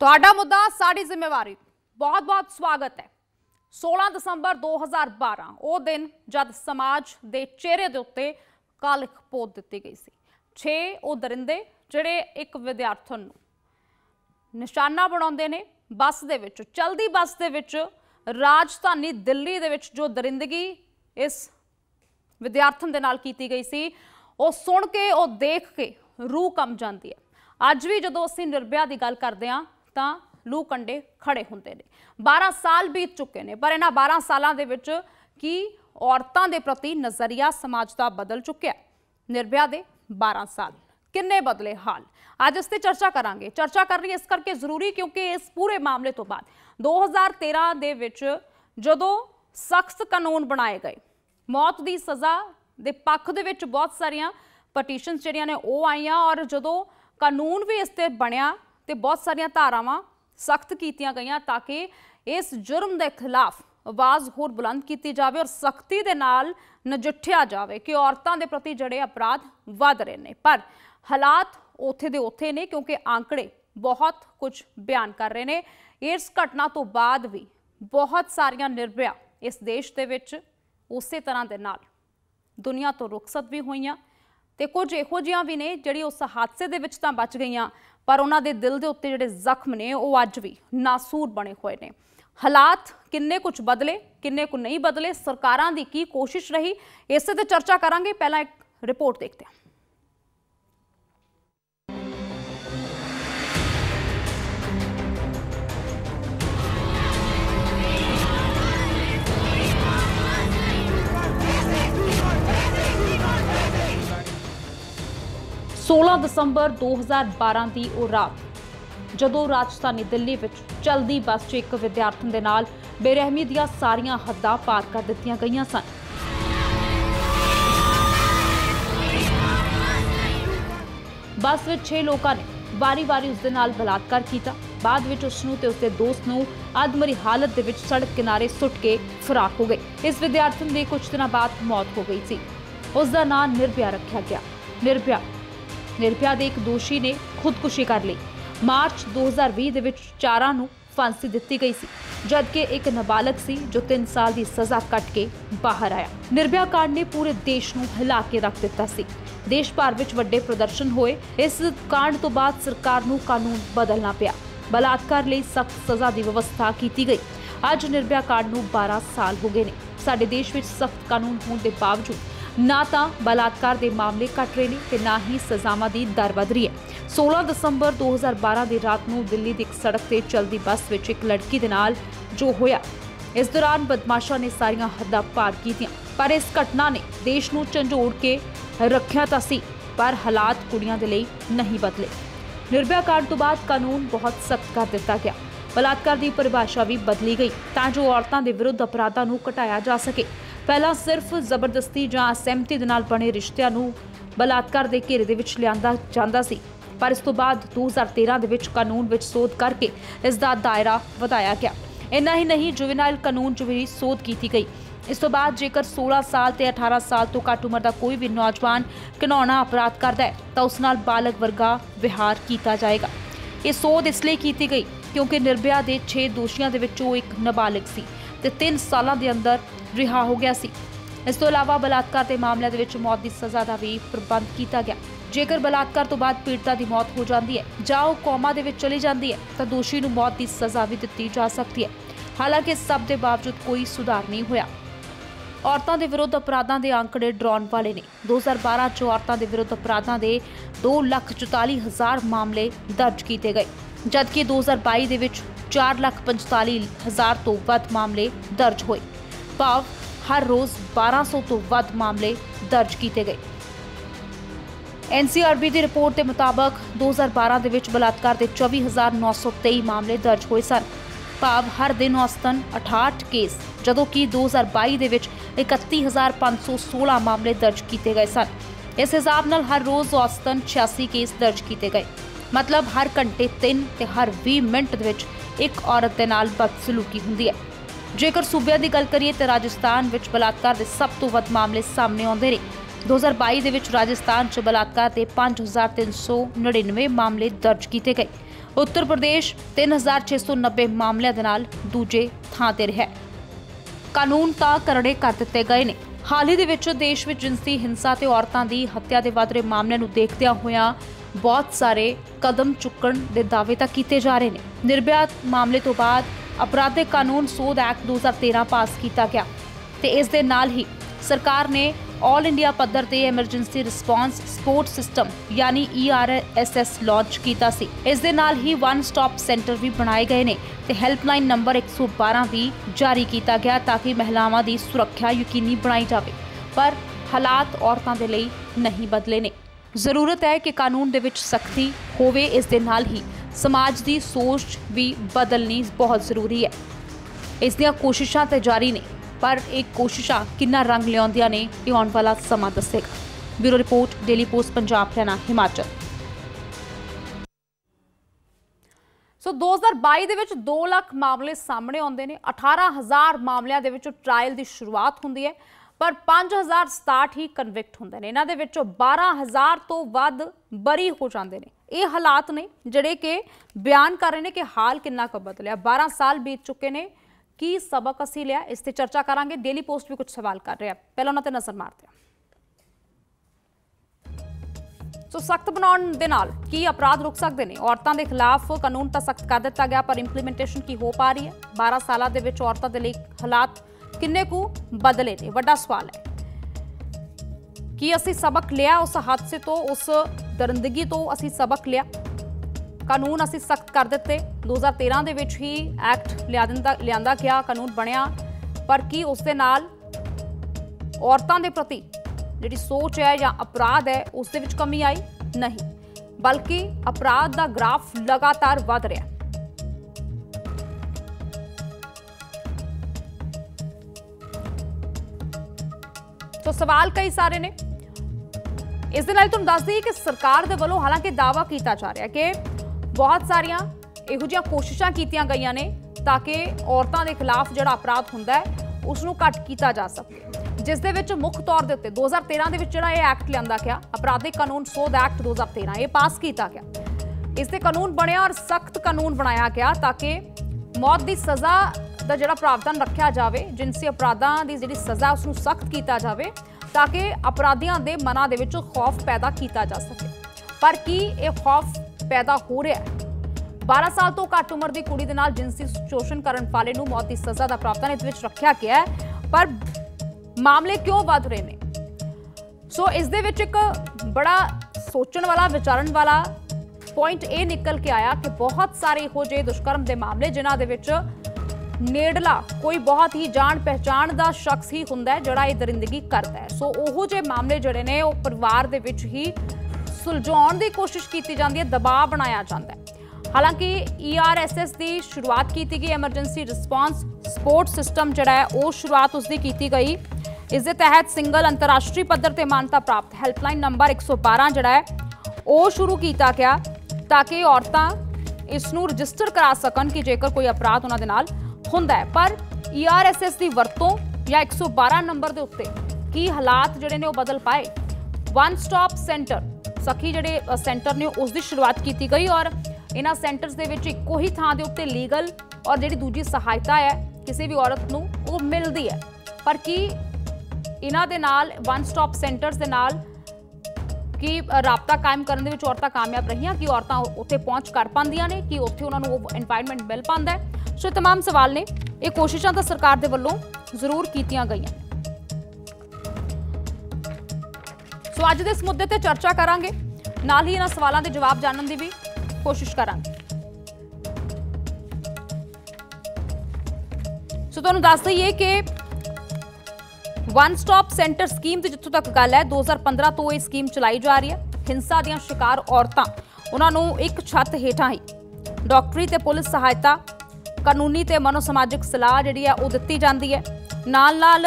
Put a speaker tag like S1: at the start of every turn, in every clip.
S1: ਤੁਹਾਡਾ ਮੁੱਦਾ ਸਾਡੀ ਜ਼ਿੰਮੇਵਾਰੀ। बहुत बहुत स्वागत है। 16 ਦਸੰਬਰ 2012 ਉਹ ਦਿਨ जब समाज के चेहरे के उत्ते कालिख पोत दी गई सी। 6 ਉਹ दरिंदे ਜਿਹੜੇ एक विद्यार्थी ਨੂੰ निशाना बनाते ने बस दे विच, चलदी बस दे विच राजधानी दिल्ली दे विच जो दरिंदगी इस विद्यार्थी दे नाल कीती गई सी, ਉਹ सुन के ਉਹ देख के रूह कंब जाती है। अज भी जदों असीं निर्भया की गल करते हैं तो लू कंडे खड़े होंदे ने। 12 साल बीत चुके हैं, पर इन्हां 12 सालों के विच की औरतों के प्रति नज़रिया समाज का बदल चुक्या। निर्भया के 12 साल किन्ने बदले हाल, अज इस ते चर्चा करांगे। चर्चा करनी इस करके जरूरी क्योंकि इस पूरे मामले तो बाद 2013 दे विच जदों सख्त कानून बनाए गए, मौत की सज़ा दे पक्ष दे विच बहुत सारियां पटीशनस जिहड़ियां ने वो आईयां, और जदों कानून भी इस ते बनिया तो बहुत सारियां धारावां सख्त कीतियां गईयां ताकि इस जुर्म के खिलाफ आवाज़ होर बुलंद की जाए और सख्ती दे नाल नजिठिया जाए कि औरतों के प्रति जड़े अपराध वध रहे हैं। पर हालात उत्थे दे उत्थे ने क्योंकि आंकड़े बहुत कुछ बयान कर रहे हैं। इस घटना तो बाद भी बहुत सारियां निर्भया इस देश दे विच उस तरह के नाल दुनिया तो रुखसत भी हुई, तो कुछ इहो जिहियां भी ने जिहड़ी उस हादसे दे विच तां बच गईयां, पर उन्हां दे दिल दे उत्ते जिहड़े जख्म ने वो अज भी नासूर बने हुए ने। हालात किन्ने कुछ बदले, किन्ने कुछ नहीं बदले, सरकारां दी की कोशिश रही, इस ते चर्चा करांगे। पहला एक रिपोर्ट देखते हैं। 16 ਦਸੰਬਰ 2012 की वो रात जदों राजधानी दिल्ली विच चलदी बस च एक विद्यार्थी दे नाल बेरहमी दियां सारियां हद्दां पार कर दित्तियां गईयां सन। बस विच 6 लोगों ने वारी-वारी उसदे नाल बलात्कार किया। बाद विच उसनूं ते उसदे दोस्त नूं अधमरी हालत दे विच सड़क किनारे सुट के फरार हो गए। इस विद्यार्थी दी कुछ दिनों बाद मौत हो गई सी। उसका नाम निर्भया रखा गया। निर्भया दे एक दोषी ने खुदकुशी कर ली। मार्च 2020 दे विच 4 नूं फांसी दित्ती गई सी, जबकि एक नाबालग सी जो 3 साल की सज़ा कट के बाहर आया। निर्भया कांड ने पूरे देश नूं हिला के रख दिता सी। देश भर विच वड्डे प्रदर्शन होए। इस कांड तो बाद सरकार नूं कानून बदलना पिया। बलात्कार लई सख्त सज़ा की व्यवस्था की गई। अज निर्भया कांड नूं 12 साल हो गए ने। साडे देश विच सख्त कानून होने के बावजूद ना तो बलात्कार के मामले घट रहे हैं ते ना ही सज़ावां की दर वध रही है। 16 दसंबर 2012 की रात नूं दिल्ली की एक सड़क ते चलदी बस विच एक लड़की दे नाल जो होया, इस दौरान बदमाशा ने सारियां हद्दां पार कीतियां। पर इस घटना ने देश नूं झंझोड़ के रखिया तां सी, पर हालात कुड़ियां दे लई नहीं बदले। निर्भया कांड तो बाद कानून बहुत सख्त कर दिता गया। बलात्कार की परिभाषा भी बदली गई तां जो औरतां दे विरुद्ध अपराधां नूं घटाया जा सके। पहला सिर्फ जबरदस्ती जां असहमति दे नाल बने रिश्तिਆਂ ਨੂੰ बलात्कार के घेरे ਦੇ ਵਿੱਚ ਲਿਆਂਦਾ ਜਾਂਦਾ ਸੀ, पर इस तो बाद 2013 ਦੇ ਵਿੱਚ कानून ਵਿੱਚ ਸੋਧ करके इस ਦਾ दायरा ਵਧਾਇਆ ਗਿਆ। इन्ना ही नहीं, जुवेनाइल कानून 'ਚ भी ਸੋਧ ਕੀਤੀ गई। इस तो बाद जेकर 16 साल ਤੇ 18 साल तो घੱਟ उम्र का कोई भी नौजवान घिनौना अपराध करता है तो उस नाल बालग वर्गा विहार किया जाएगा। ये सੋਧ इसलिए की गई क्योंकि निर्भया के 6 दोषियों के विचों एक नाबालिग सी ते 3 सालों के अंदर रिहा हो गया सी। इस तो इलावा बलात्कार के मामलों के विच मौत की सज़ा का भी प्रबंध किया गया। जेकर बलात्कार तो बाद पीड़िता की मौत हो जाती है जां वो कोमा दे विच चली जाती है तो दोषी नूं मौत की सज़ा भी दी जा सकती है। हालांकि इस सब के बावजूद कोई सुधार नहीं होया। औरतों के विरुद्ध अपराधों के आंकड़े डराउण वाले ने। 2012 च औरतों के विरुद्ध अपराधों के 2,44,000 मामले दर्ज किए गए, जबकि 2022 के विच 4,45,000 तो वध मामले दर्ज होए। भाव हर रोज़ 1200 तो वध मामले दर्ज किए गए। NCRB की रिपोर्ट के मुताबिक 2012 के विच बलात्कार के 24,923 मामले दर्ज होए सन। भाव हर दिन औसतन 68 केस, जदों कि 2022 के विच 31,516 मामले दर्ज किए गए सन। इस हिसाब नाल हर रोज़ औसतन 86 केस दर्ज किए गए। मतलब हर घंटे 3 ते हर 20 मिनट दे विच एक औरत दे नाल बदसलूकी हुंदी है। जेकर सूबिया की गल करिए तो राजस्थान विच बलात्कार के सब तो वध मामले सामने आउंदे ने। 2022 दे विच राजस्थान च बलात्कार के 5,399 मामले दर्ज किए गए। उत्तर प्रदेश 3690 मामलों के नाल दूजे थां ते रहा। कानून तां करड़े कर दिते गए ने। हाल ही दे विच देश विच जिनसी हिंसा ते औरतां दी हत्या दे वध रहे मामलों नूं देखदिआं होइआं बहुत सारे कदम चुकण दे दावे तां कीते जा रहे ने। निर्भया मामले तो बाद अपराधिक कानून सोध एक्ट 2013 पास किया गया ते इस दे नाल ही सरकार ने ऑल इंडिया पद्धर ते एमरजेंसी रिस्पॉन्स सपोर्ट सिस्टम यानी ERSS लॉन्च किया सी। इस दे नाल ही वन स्टॉप सेंटर भी बनाए गए ने ते हेल्पलाइन नंबर 112 भी जारी किया गया ताकि महिलावां दी सुरक्षा यकीनी बनाई जाए। पर हालात औरतां दे लई नहीं बदले ने। जरूरत है कि कानून दे विच सख्ती होवे। इस दे नाल ही समाज की सोच भी बदलनी बहुत जरूरी है। इस दियां कोशिशां ते जारी ने पर एक कोशिशां किन्ना रंग लियाउंदियां ने ये आउण वाला समा दसेगा। Bureau report, Daily Post Punjab, Haryana, Himachal. 2022 ਦੇ ਵਿੱਚ 2 ਲੱਖ ਮਾਮਲੇ ਸਾਹਮਣੇ ਆਉਂਦੇ ਨੇ। 18,000 ਮਾਮਲਿਆਂ ਦੇ ਵਿੱਚ ਟ੍ਰਾਇਲ ਦੀ ਸ਼ੁਰੂਆਤ ਹੁੰਦੀ ਹੈ ਪਰ 5,067 ਹੀ ਕਨਵਿਕਟ ਹੁੰਦੇ ਨੇ। ਇਹਨਾਂ ਦੇ ਵਿੱਚੋਂ 12,000 ਤੋਂ ਵੱਧ ਬਰੀ ਹੋ ਜਾਂਦੇ ਨੇ। ਇਹ ਹਾਲਾਤ ਨੇ ਜਿਹੜੇ ਕਿ ਬਿਆਨ ਕਰ ਰਹੇ ਨੇ ਕਿ ਹਾਲ ਕਿੰਨਾ ਕੁ ਬਦਲਿਆ। 12 ਸਾਲ ਬੀਤ ਚੁੱਕੇ ਨੇ। ਕੀ ਸਬਕ ਅਸੀਂ ਲਿਆ, ਇਸ ਤੇ ਚਰਚਾ ਕਰਾਂਗੇ। ਡੇਲੀ ਪੋਸਟ ਵੀ ਕੁਝ ਸਵਾਲ ਕਰ ਰਿਹਾ, ਪਹਿਲਾਂ ਉਹਨਾਂ ਤੇ ਨਜ਼ਰ ਮਾਰਦੇ ਹਾਂ। सख्त बनाने दे नाल की अपराध रुक सकते हैं। औरतों के खिलाफ कानून तो सख्त कर दिता गया पर इंप्लीमेंटेशन की हो पा रही है। 12 साल के औरतों के लिए हालात किन्ने कु बदले ने, वड्डा सवाल है। कि असी सबक लिया उस हादसे तो, उस दरिंदगी तो असी सबक लिया। कानून असी सख्त कर दिते। 2013 के ही एक्ट लिया गया, कानून बनया पर की उस दे नाल औरतों के प्रति जिहड़ी सोच है या अपराध है उस दे विच कमी आई नहीं, बल्कि अपराध का ग्राफ लगातार वध रहा। तो सवाल कई सारे ने। इस दे नाल तुहानूं दस दईए कि सरकार दे वल्लों हालांकि दावा किया जा रहा कि बहुत सारियां इहो जिहियां कोशिशां कीतियां गईयां ने ताकि औरतां दे खिलाफ जिहड़ा अपराध हुंदा है उसनूं घट किया जा सके, जिस दे विच मुख तौर दे उत्ते 2013 दे विच जिहड़ा ये एक्ट लिआंदा गया, अपराधिक कानून सोध एक्ट 2013, ये पास किया गया। इस दे कानून बनिया और सख्त कानून बनाया गया ताकि मौत की सज़ा का जिहड़ा प्रावधान रखा जाए, जिनसी अपराधां की जिहड़ी सज़ा उसनूं सख्त किया जाए ताकि अपराधियों के मनां दे विच खौफ पैदा किया जा सके। पर की ये खौफ पैदा हो रहा है? 12 साल तो घट उम्र की कुड़ी दे नाल जिनसी शोषण करन वाले नूं मौत की सज़ा का प्रावधान इस विच रखा गया है पर मामले क्यों वध रहे हैं? सो इस दे विच एक बड़ा सोचण वाला, विचारण वाला पॉइंट ये निकल के आया कि बहुत सारे इहो जिहे दुष्कर्म के मामले जिन्हां दे विच नेड़ला कोई बहुत ही जान पहचान का शख्स ही हुंदा है जिहड़ा ये दरिंदगी करता है। सो ओहो जिहे मामले जिहड़े ने वो परिवार दे विच ही सुलझाउण की कोशिश की जाती है, दबाव बनाया जाता है। हालांकि ERSS की शुरुआत की गई, एमरजेंसी रिस्पॉन्स सपोर्ट सिस्टम जिहड़ा है वो शुरुआत उसकी की गई। इस दे तहत सिंगल अंतरराष्ट्रीय पद्धर ते मानता प्राप्त हेल्पलाइन नंबर 112 जिहड़ा है वो शुरू किया गया ताकि औरतां इसनूं रजिस्टर करा सकन कि जेकर कोई अपराध उन्हां दे नाल हुंदा है। पर ERSS की वरतों या 112 नंबर के उत्ते की हालात जिहड़े ने वो बदल पाए। वन स्टॉप सेंटर सखी जिहड़े सेंटर ने उसकी शुरुआत की गई और इन्हां सेंटर्स दे विच इक्को ही थां दे उत्ते लीगल और जिहड़ी दूजी सहायता है किसी भी औरत नूं वो मिलदी है। पर की इन्हां दे नाल वन स्टॉप सेंटर्स दे नाल कि राबता कायम करने दे विच औरतां कामयाब रहियां, कि औरतां उत्थे पहुंच कर पांदियां ने, कि उत्थे उन्हां नूं वो एनवायरनमेंट मिल पांदा है? सो तमाम सवाल ने। ये कोशिशां तां सरकार दे वल्लों जरूर कीतियां गईयां। सो अज दे इस मुद्दे ते चर्चा करांगे, नाल ही इन्हां सवालां दे जवाब जानने दी भी कोशिश करांगे। सो तुहानूं दस दईए कि वन स्टॉप सेंटर स्कीम की जित्थों तक गल है 2015 तो ये स्कीम चलाई जा रही है। हिंसा ਦੀਆਂ शिकार औरतां उन्हां नूं एक छत हेठां ही डॉक्टरी ते पुलिस सहायता, कानूनी ते मनोसमाजिक सलाह जिहड़ी है वो दित्ती जाती है। नाल नाल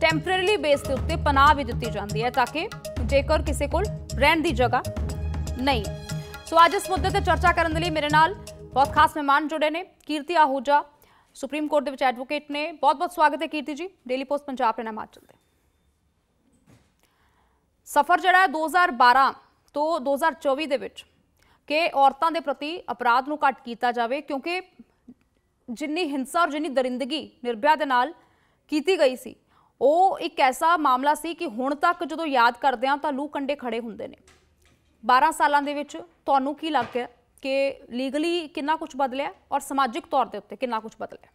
S1: टैंपरेरी बेस के उत्ते पनाह भी दित्ती जाती है ताकि जेकर किसी को रहण दी जगह नहीं। सो आज इस मुद्दे पर चर्चा करने लिए मेरे नाल बहुत खास मेहमान जुड़े ने। कीर्ति आहूजा सुप्रीम कोर्ट के एडवोकेट ने। बहुत बहुत स्वागत है कीर्ति जी, डेली पोस्ट पंजाब हरियाणा हिमाचल दे। सफर जिहड़ा 2012 तो 2024 दे विच कि औरतां दे प्रति अपराध नूं घट कीता जावे, क्योंकि जिन्नी हिंसा और जिन्नी दरिंदगी निर्भया दे नाल कीती गई सी, ਉਹ एक ऐसा मामला सी कि हुण तक ਜਦੋਂ याद करदे हां तां लूह कंडे खड़े हुंदे ने। 12 सालां दे विच तुहानूं की लग गया कि लीगली कितना कुछ बदलिया और समाजिक तौर के उत्ते कितना कुछ बदलिया?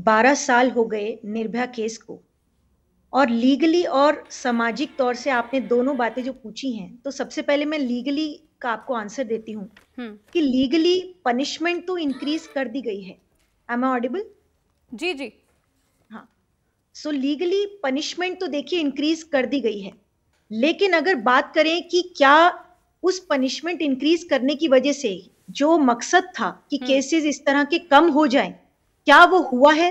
S2: 12 साल हो गए निर्भया केस को, और लीगली और सामाजिक तौर से आपने दोनों बातें जो पूछी हैं, तो सबसे पहले मैं लीगली का आपको आंसर देती हूँ कि लीगली पनिशमेंट तो इंक्रीज कर दी गई है। M I audible?
S1: जी जी
S2: हाँ, सो लीगली पनिशमेंट तो देखिए इंक्रीज कर दी गई है, लेकिन अगर बात करें कि क्या उस पनिशमेंट इंक्रीज करने की वजह से जो मकसद था कि केसेस इस तरह के कम हो जाएं, क्या वो हुआ है?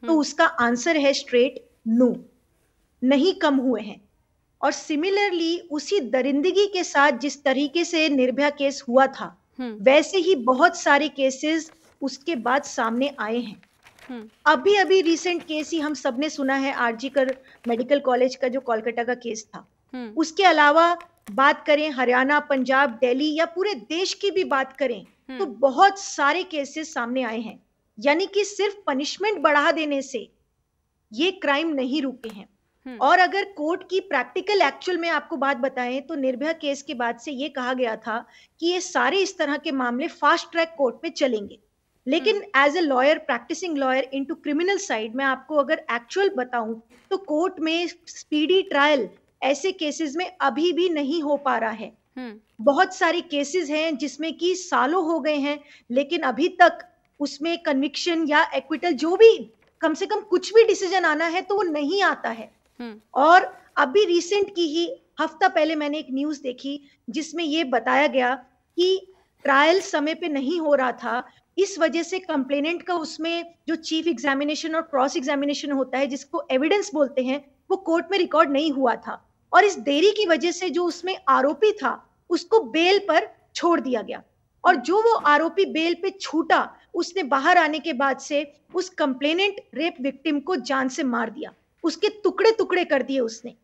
S2: तो उसका आंसर है स्ट्रेट नो, नहीं कम हुए हैं। और सिमिलरली उसी दरिंदगी के साथ जिस तरीके से निर्भया केस हुआ था, वैसे ही बहुत सारे केसेस उसके बाद सामने आए हैं। अभी अभी रिसेंट केस ही हम सबने सुना है, आरजीकर मेडिकल कॉलेज का जो कोलकाता का केस था। उसके अलावा बात करें हरियाणा, पंजाब, दिल्ली या पूरे देश की भी बात करें तो बहुत सारे केसेस सामने आए हैं। यानी कि सिर्फ पनिशमेंट बढ़ा देने से ये क्राइम नहीं रुके हैं। और अगर कोर्ट की प्रैक्टिकल एक्चुअल में आपको बात बताएं तो निर्भया केस के बाद से ये कहा गया था कि ये सारे इस तरह के मामले फास्ट ट्रैक कोर्ट में चलेंगे। लेकिन as a lawyer, practising lawyer into criminal side, मैं आपको अगर एक्चुअल बताऊं तो कोर्ट में स्पीडी ट्रायल ऐसे केसेस में अभी भी नहीं हो पा रहा है। बहुत सारे केसेस हैं जिसमें कि सालों हो गए हैं, लेकिन अभी तक उसमें कन्विक्शन या एक्विटल, जो भी कम से कम कुछ भी डिसीजन आना है तो वो नहीं आता है। और अभी रिसेंट की ही हफ्ता पहले मैंने एक न्यूज देखी जिसमें ये बताया गया कि ट्रायल समय पे नहीं हो रहा था, इस वजह से कंप्लेनेंट का उसमें जो चीफ एग्जामिनेशन और क्रॉस एग्जामिनेशन होता है, जिसको एविडेंस बोलते हैं, वो कोर्ट में रिकॉर्ड नहीं हुआ था। और इस देरी की वजह से जो उसमें आरोपी था उसको बेल पर छोड़ दिया गया, और जो वो आरोपी बेल पे छूटा, उसने बाहर आने के बाद से उस कंप्लेनेंट रेप विक्टिम को जान से मार दिया, उसके टुकड़े टुकड़े कर दिए उसने।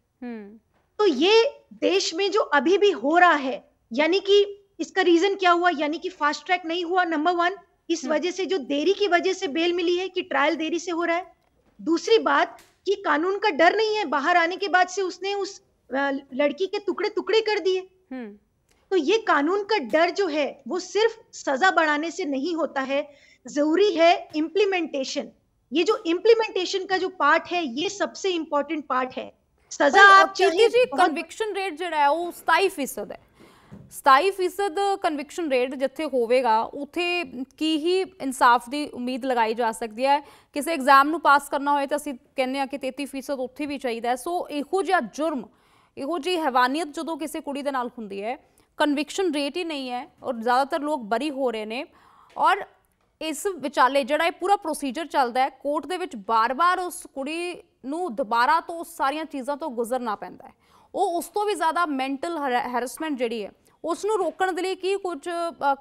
S2: तो ये देश में जो अभी भी हो रहा है, यानी कि इसका रीजन क्या हुआ? यानी कि फास्ट ट्रैक नहीं हुआ, नंबर 1। इस वजह से जो देरी की वजह से बेल मिली है कि ट्रायल देरी से हो रहा है। दूसरी बात कि कानून का डर नहीं है, बाहर आने के बाद से उसने उस लड़की के टुकड़े टुकड़े कर दिए। तो ये कानून का डर जो है वो सिर्फ सजा बढ़ाने से नहीं होता है, जरूरी है इम्प्लीमेंटेशन। ये जो इम्प्लीमेंटेशन का जो पार्ट है, ये सबसे इंपॉर्टेंट पार्ट है। सजा आप चाहिए,
S1: कन्विक्शन रेट जो है वो 27% है। 27% कन्विक्शन रेट जिथे होगा उत्थे की ही इंसाफ की उम्मीद लगाई जा सकती है। किसी एग्जाम नूं पास करना होए तो असीं कहने आ कि 33% उत्थे भी चाहिए। सो इहो जिहा जुर्म, इहो जी हैवानियत जो किसी कुड़ी दे नाल हुंदी है, कन्विक्शन रेट ही नहीं है और ज़्यादातर लोग बरी हो रहे हैं। और इस विचाले जिहड़ा पूरा प्रोसीजर चलता है कोर्ट दे विच, बार बार उस कुड़ी नूं दोबारा तो उस सारियां चीज़ों तो गुजरना पैंदा है। वो उस तो भी ज़्यादा मैंटल हैरसमेंट जिहड़ी है उसनूं रोकण दे लई की कुछ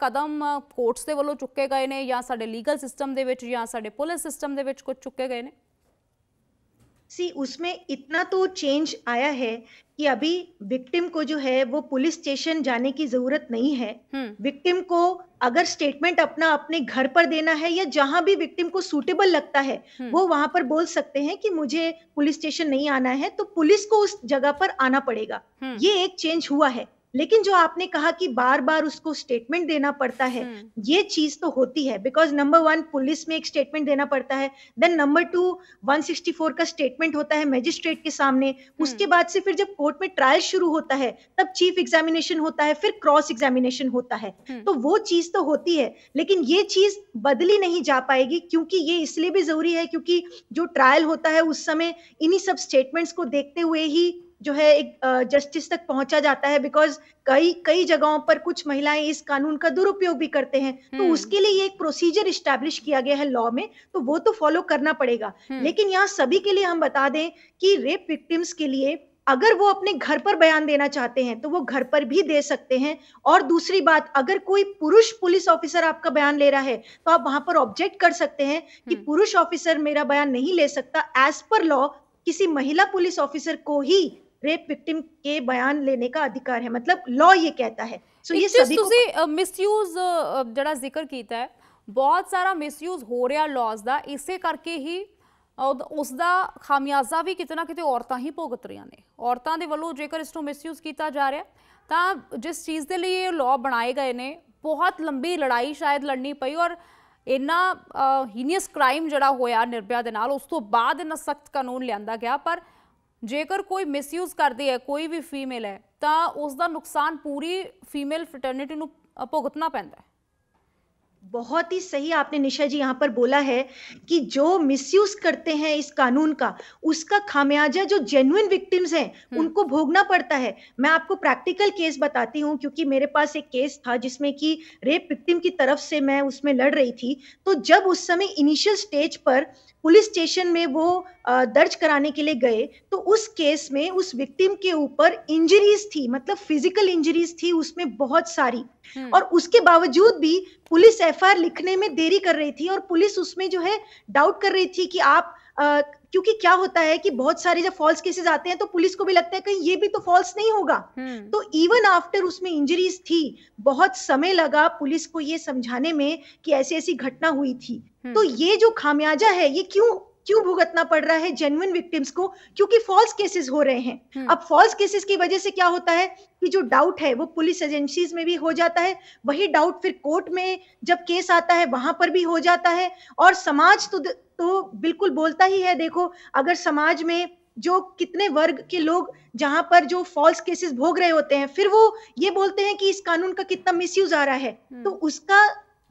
S1: कदम कोर्ट्स दे वल्लों चुके गए ने, या साडे लीगल सिस्टम दे विच या साडे पुलिस सिस्टम दे विच कुछ चुके गए ने?
S2: उसमें इतना तो चेंज आया है कि अभी विक्टिम को जो है वो पुलिस स्टेशन जाने की जरूरत नहीं है। विक्टिम को अगर स्टेटमेंट अपना अपने घर पर देना है या जहां भी विक्टिम को सूटेबल लगता है, वो वहां पर बोल सकते हैं कि मुझे पुलिस स्टेशन नहीं आना है, तो पुलिस को उस जगह पर आना पड़ेगा। ये एक चेंज हुआ है। लेकिन जो आपने कहा कि बार बार उसको स्टेटमेंट देना पड़ता है, ये चीज तो होती है, बिकॉज नंबर 1 पुलिस में एक स्टेटमेंट देना पड़ता है, देन नंबर 2 164 का स्टेटमेंट होता है मैजिस्ट्रेट के सामने। उसके बाद से फिर जब कोर्ट में ट्रायल शुरू होता है तब चीफ एग्जामिनेशन होता है, फिर क्रॉस एग्जामिनेशन होता है। तो वो चीज तो होती है, लेकिन ये चीज बदली नहीं जा पाएगी, क्योंकि ये इसलिए भी जरूरी है क्योंकि जो ट्रायल होता है उस समय इन्हीं सब स्टेटमेंट्स को देखते हुए ही जो है एक जस्टिस तक पहुंचा जाता है। बिकॉज कई जगहों पर कुछ महिलाएं इस कानून का दुरुपयोग भी करते हैं, तो उसके लिए ये एक प्रोसीजर इस्टेब्लिश किया गया है लॉ में, तो वो तो फॉलो करना पड़ेगा। लेकिन यहाँ सभी के लिए हम बता दें कि रेप विक्टिम्स के लिए अगर वो अपने घर पर बयान देना चाहते हैं तो वो घर पर भी दे सकते हैं। और दूसरी बात, अगर कोई पुरुष पुलिस ऑफिसर आपका बयान ले रहा है तो आप वहां पर ऑब्जेक्ट कर सकते हैं कि पुरुष ऑफिसर मेरा बयान नहीं ले सकता। एज पर लॉ किसी महिला पुलिस ऑफिसर को ही रेप विक्टिम के बयान लेने का अधिकार है, मतलब लॉ ये कहता है। सो ये
S1: एक चीज
S2: सभी को
S1: ਤੁਸੀਂ ਮਿਸਯੂਜ਼ ਜਿਹੜਾ ਜ਼ਿਕਰ ਕੀਤਾ ਹੈ, ਬਹੁਤ ਸਾਰਾ ਮਿਸਯੂਜ਼ ਹੋ ਰਿਹਾ ਲਾਜ਼ ਦਾ, ਇਸੇ ਕਰਕੇ ਹੀ ਉਸ ਦਾ ਖਾਮਿਆਜ਼ਾ ਵੀ ਕਿਤੇ ਨਾ ਕਿਤੇ ਔਰਤਾਂ ਹੀ ਭੁਗਤ ਰਹੀਆਂ ਨੇ। ਔਰਤਾਂ ਦੇ ਵੱਲੋਂ ਜੇਕਰ ਇਸ ਨੂੰ ਮਿਸਯੂਜ਼ ਕੀਤਾ ਜਾ ਰਿਹਾ ਤਾਂ ਜਿਸ ਚੀਜ਼ ਦੇ ਲਈ ਇਹ ਲਾਅ ਬਣਾਏ ਗਏ ਨੇ, ਬਹੁਤ ਲੰਬੀ ਲੜਾਈ ਸ਼ਾਇਦ ਲੜਨੀ ਪਈ ਔਰ ਇੰਨਾ ਹੀਨੀਅਸ ਕ੍ਰਾਈਮ ਜਿਹੜਾ ਹੋਇਆ ਨਿਰਭया ਦੇ ਨਾਲ, ਉਸ ਤੋਂ ਬਾਅਦ ਇੰਨਾ ਸਖਤ ਕਾਨੂੰਨ ਲਿਆਂਦਾ ਗਿਆ। ਪਰ ਜੇਕਰ ਕੋਈ ਮਿਸਯੂਜ਼ ਕਰਦੀ ਹੈ, ਕੋਈ ਵੀ ਫੀਮੇਲ ਹੈ, ਤਾਂ ਉਸ ਦਾ ਨੁਕਸਾਨ ਪੂਰੀ फीमेल फ्रेटर्निटी ਨੂੰ ਭੁਗਤਣਾ ਪੈਂਦਾ ਹੈ।
S2: बहुत ही सही आपने निशा जी यहाँ पर बोला है कि जो मिसयूज करते हैं इस कानून का, उसका खामियाजा जो जेन्युइन विक्टिम्स हैं उनको भोगना पड़ता है। मैं आपको प्रैक्टिकल केस बताती हूँ, क्योंकि मेरे पास एक केस था जिसमें कि रेप विक्टिम की तरफ से मैं उसमें लड़ रही थी। तो जब उस समय इनिशियल स्टेज पर पुलिस स्टेशन में वो दर्ज कराने के लिए गए, तो उस केस में उस विक्टिम के ऊपर इंजरीज थी, मतलब फिजिकल इंजरीज थी उसमें बहुत सारी, और उसके बावजूद भी पुलिस एफआईआर लिखने में देरी कर रही थी। और पुलिस उसमें जो है डाउट कर रही थी कि आप क्योंकि क्या होता है कि बहुत सारे जब फॉल्स केसेस आते हैं तो पुलिस को भी लगता है कहीं ये भी तो फॉल्स नहीं होगा। तो इवन आफ्टर उसमें इंजरीज थी, बहुत समय लगा पुलिस को ये समझाने में कि ऐसी ऐसी घटना हुई थी। तो ये जो खामियाजा है ये क्यों भुगतना पड़ रहा है जेन्युइन विक्टिम्स को? क्योंकि फॉल्स केसेस हो रहे हैं। अब फॉल्स केसेस की वजह से क्या होता है कि जो डाउट है वो पुलिस एजेंसीज में भी हो जाता है, वही डाउट फिर कोर्ट में जब केस आता है वहां पर भी हो जाता है। और समाज तो बिल्कुल बोलता ही है। देखो, अगर समाज में जो कितने वर्ग के लोग जहां पर जो फॉल्स केसेस भोग रहे होते हैं, फिर वो ये बोलते हैं कि इस कानून का कितना मिसयूज आ रहा है, तो उसका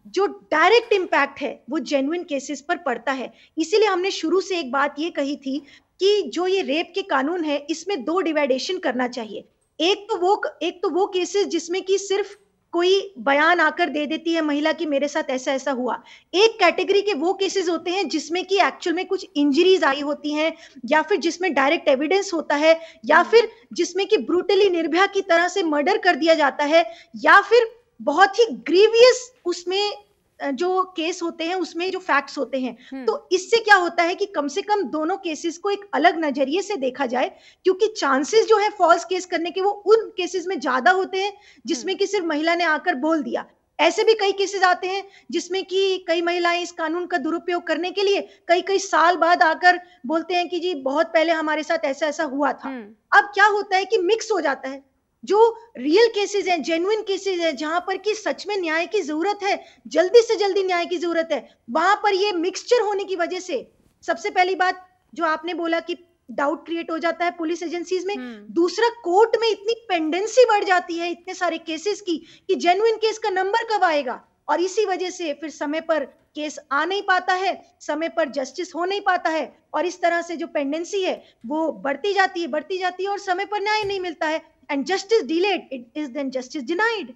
S2: जो डायरेक्ट इम्पैक्ट है वो जेन्युइन केसेस पर पड़ता है। इसीलिए हमने शुरू से एक बात ये कही थी कि जो ये रेप के कानून है इसमें दो डिवाइडेशन करना चाहिए। एक तो वो केसेस जिसमें कि सिर्फ कोई बयान आकर दे देती है महिला कि मेरे साथ ऐसा ऐसा हुआ। एक कैटेगरी के वो केसेस होते हैं जिसमें कि एक्चुअल में कुछ इंजरीज आई होती हैं, या फिर जिसमें डायरेक्ट एविडेंस होता है, या फिर जिसमें कि ब्रूटली निर्भया की तरह से मर्डर कर दिया जाता है, या फिर बहुत ही ग्रीवियस उसमें जो केस होते हैं उसमें जो फैक्ट्स होते हैं। तो इससे क्या होता है कि कम से कम दोनों केसेस को एक अलग नजरिए से देखा जाए, क्योंकि चांसेस जो है फॉल्स केस करने के वो उन केसेस में ज्यादा होते हैं जिसमें कि सिर्फ महिला ने आकर बोल दिया। ऐसे भी कई केसेस आते हैं जिसमें कि कई महिलाएं इस कानून का दुरुपयोग करने के लिए कई साल बाद आकर बोलते हैं कि जी बहुत पहले हमारे साथ ऐसा ऐसा हुआ था। अब क्या होता है कि मिक्स हो जाता है। जो रियल केसेस हैं, जेन्युइन केसेस हैं, जहां पर कि सच में न्याय की जरूरत है, जल्दी से जल्दी न्याय की जरूरत है, वहां पर ये मिक्सचर होने की वजह से सबसे पहली बात जो आपने बोला कि डाउट क्रिएट हो जाता है पुलिस एजेंसीज में। दूसरा, कोर्ट में इतनी पेंडेंसी बढ़ जाती है इतने सारे केसेस की कि जेन्युइन केस का नंबर कब आएगा, और इसी वजह से फिर समय पर केस आ नहीं पाता है, समय पर जस्टिस हो नहीं पाता है, और इस तरह से जो पेंडेंसी है वो बढ़ती जाती है और समय पर न्याय नहीं मिलता है। And justice delayed, it is then justice denied।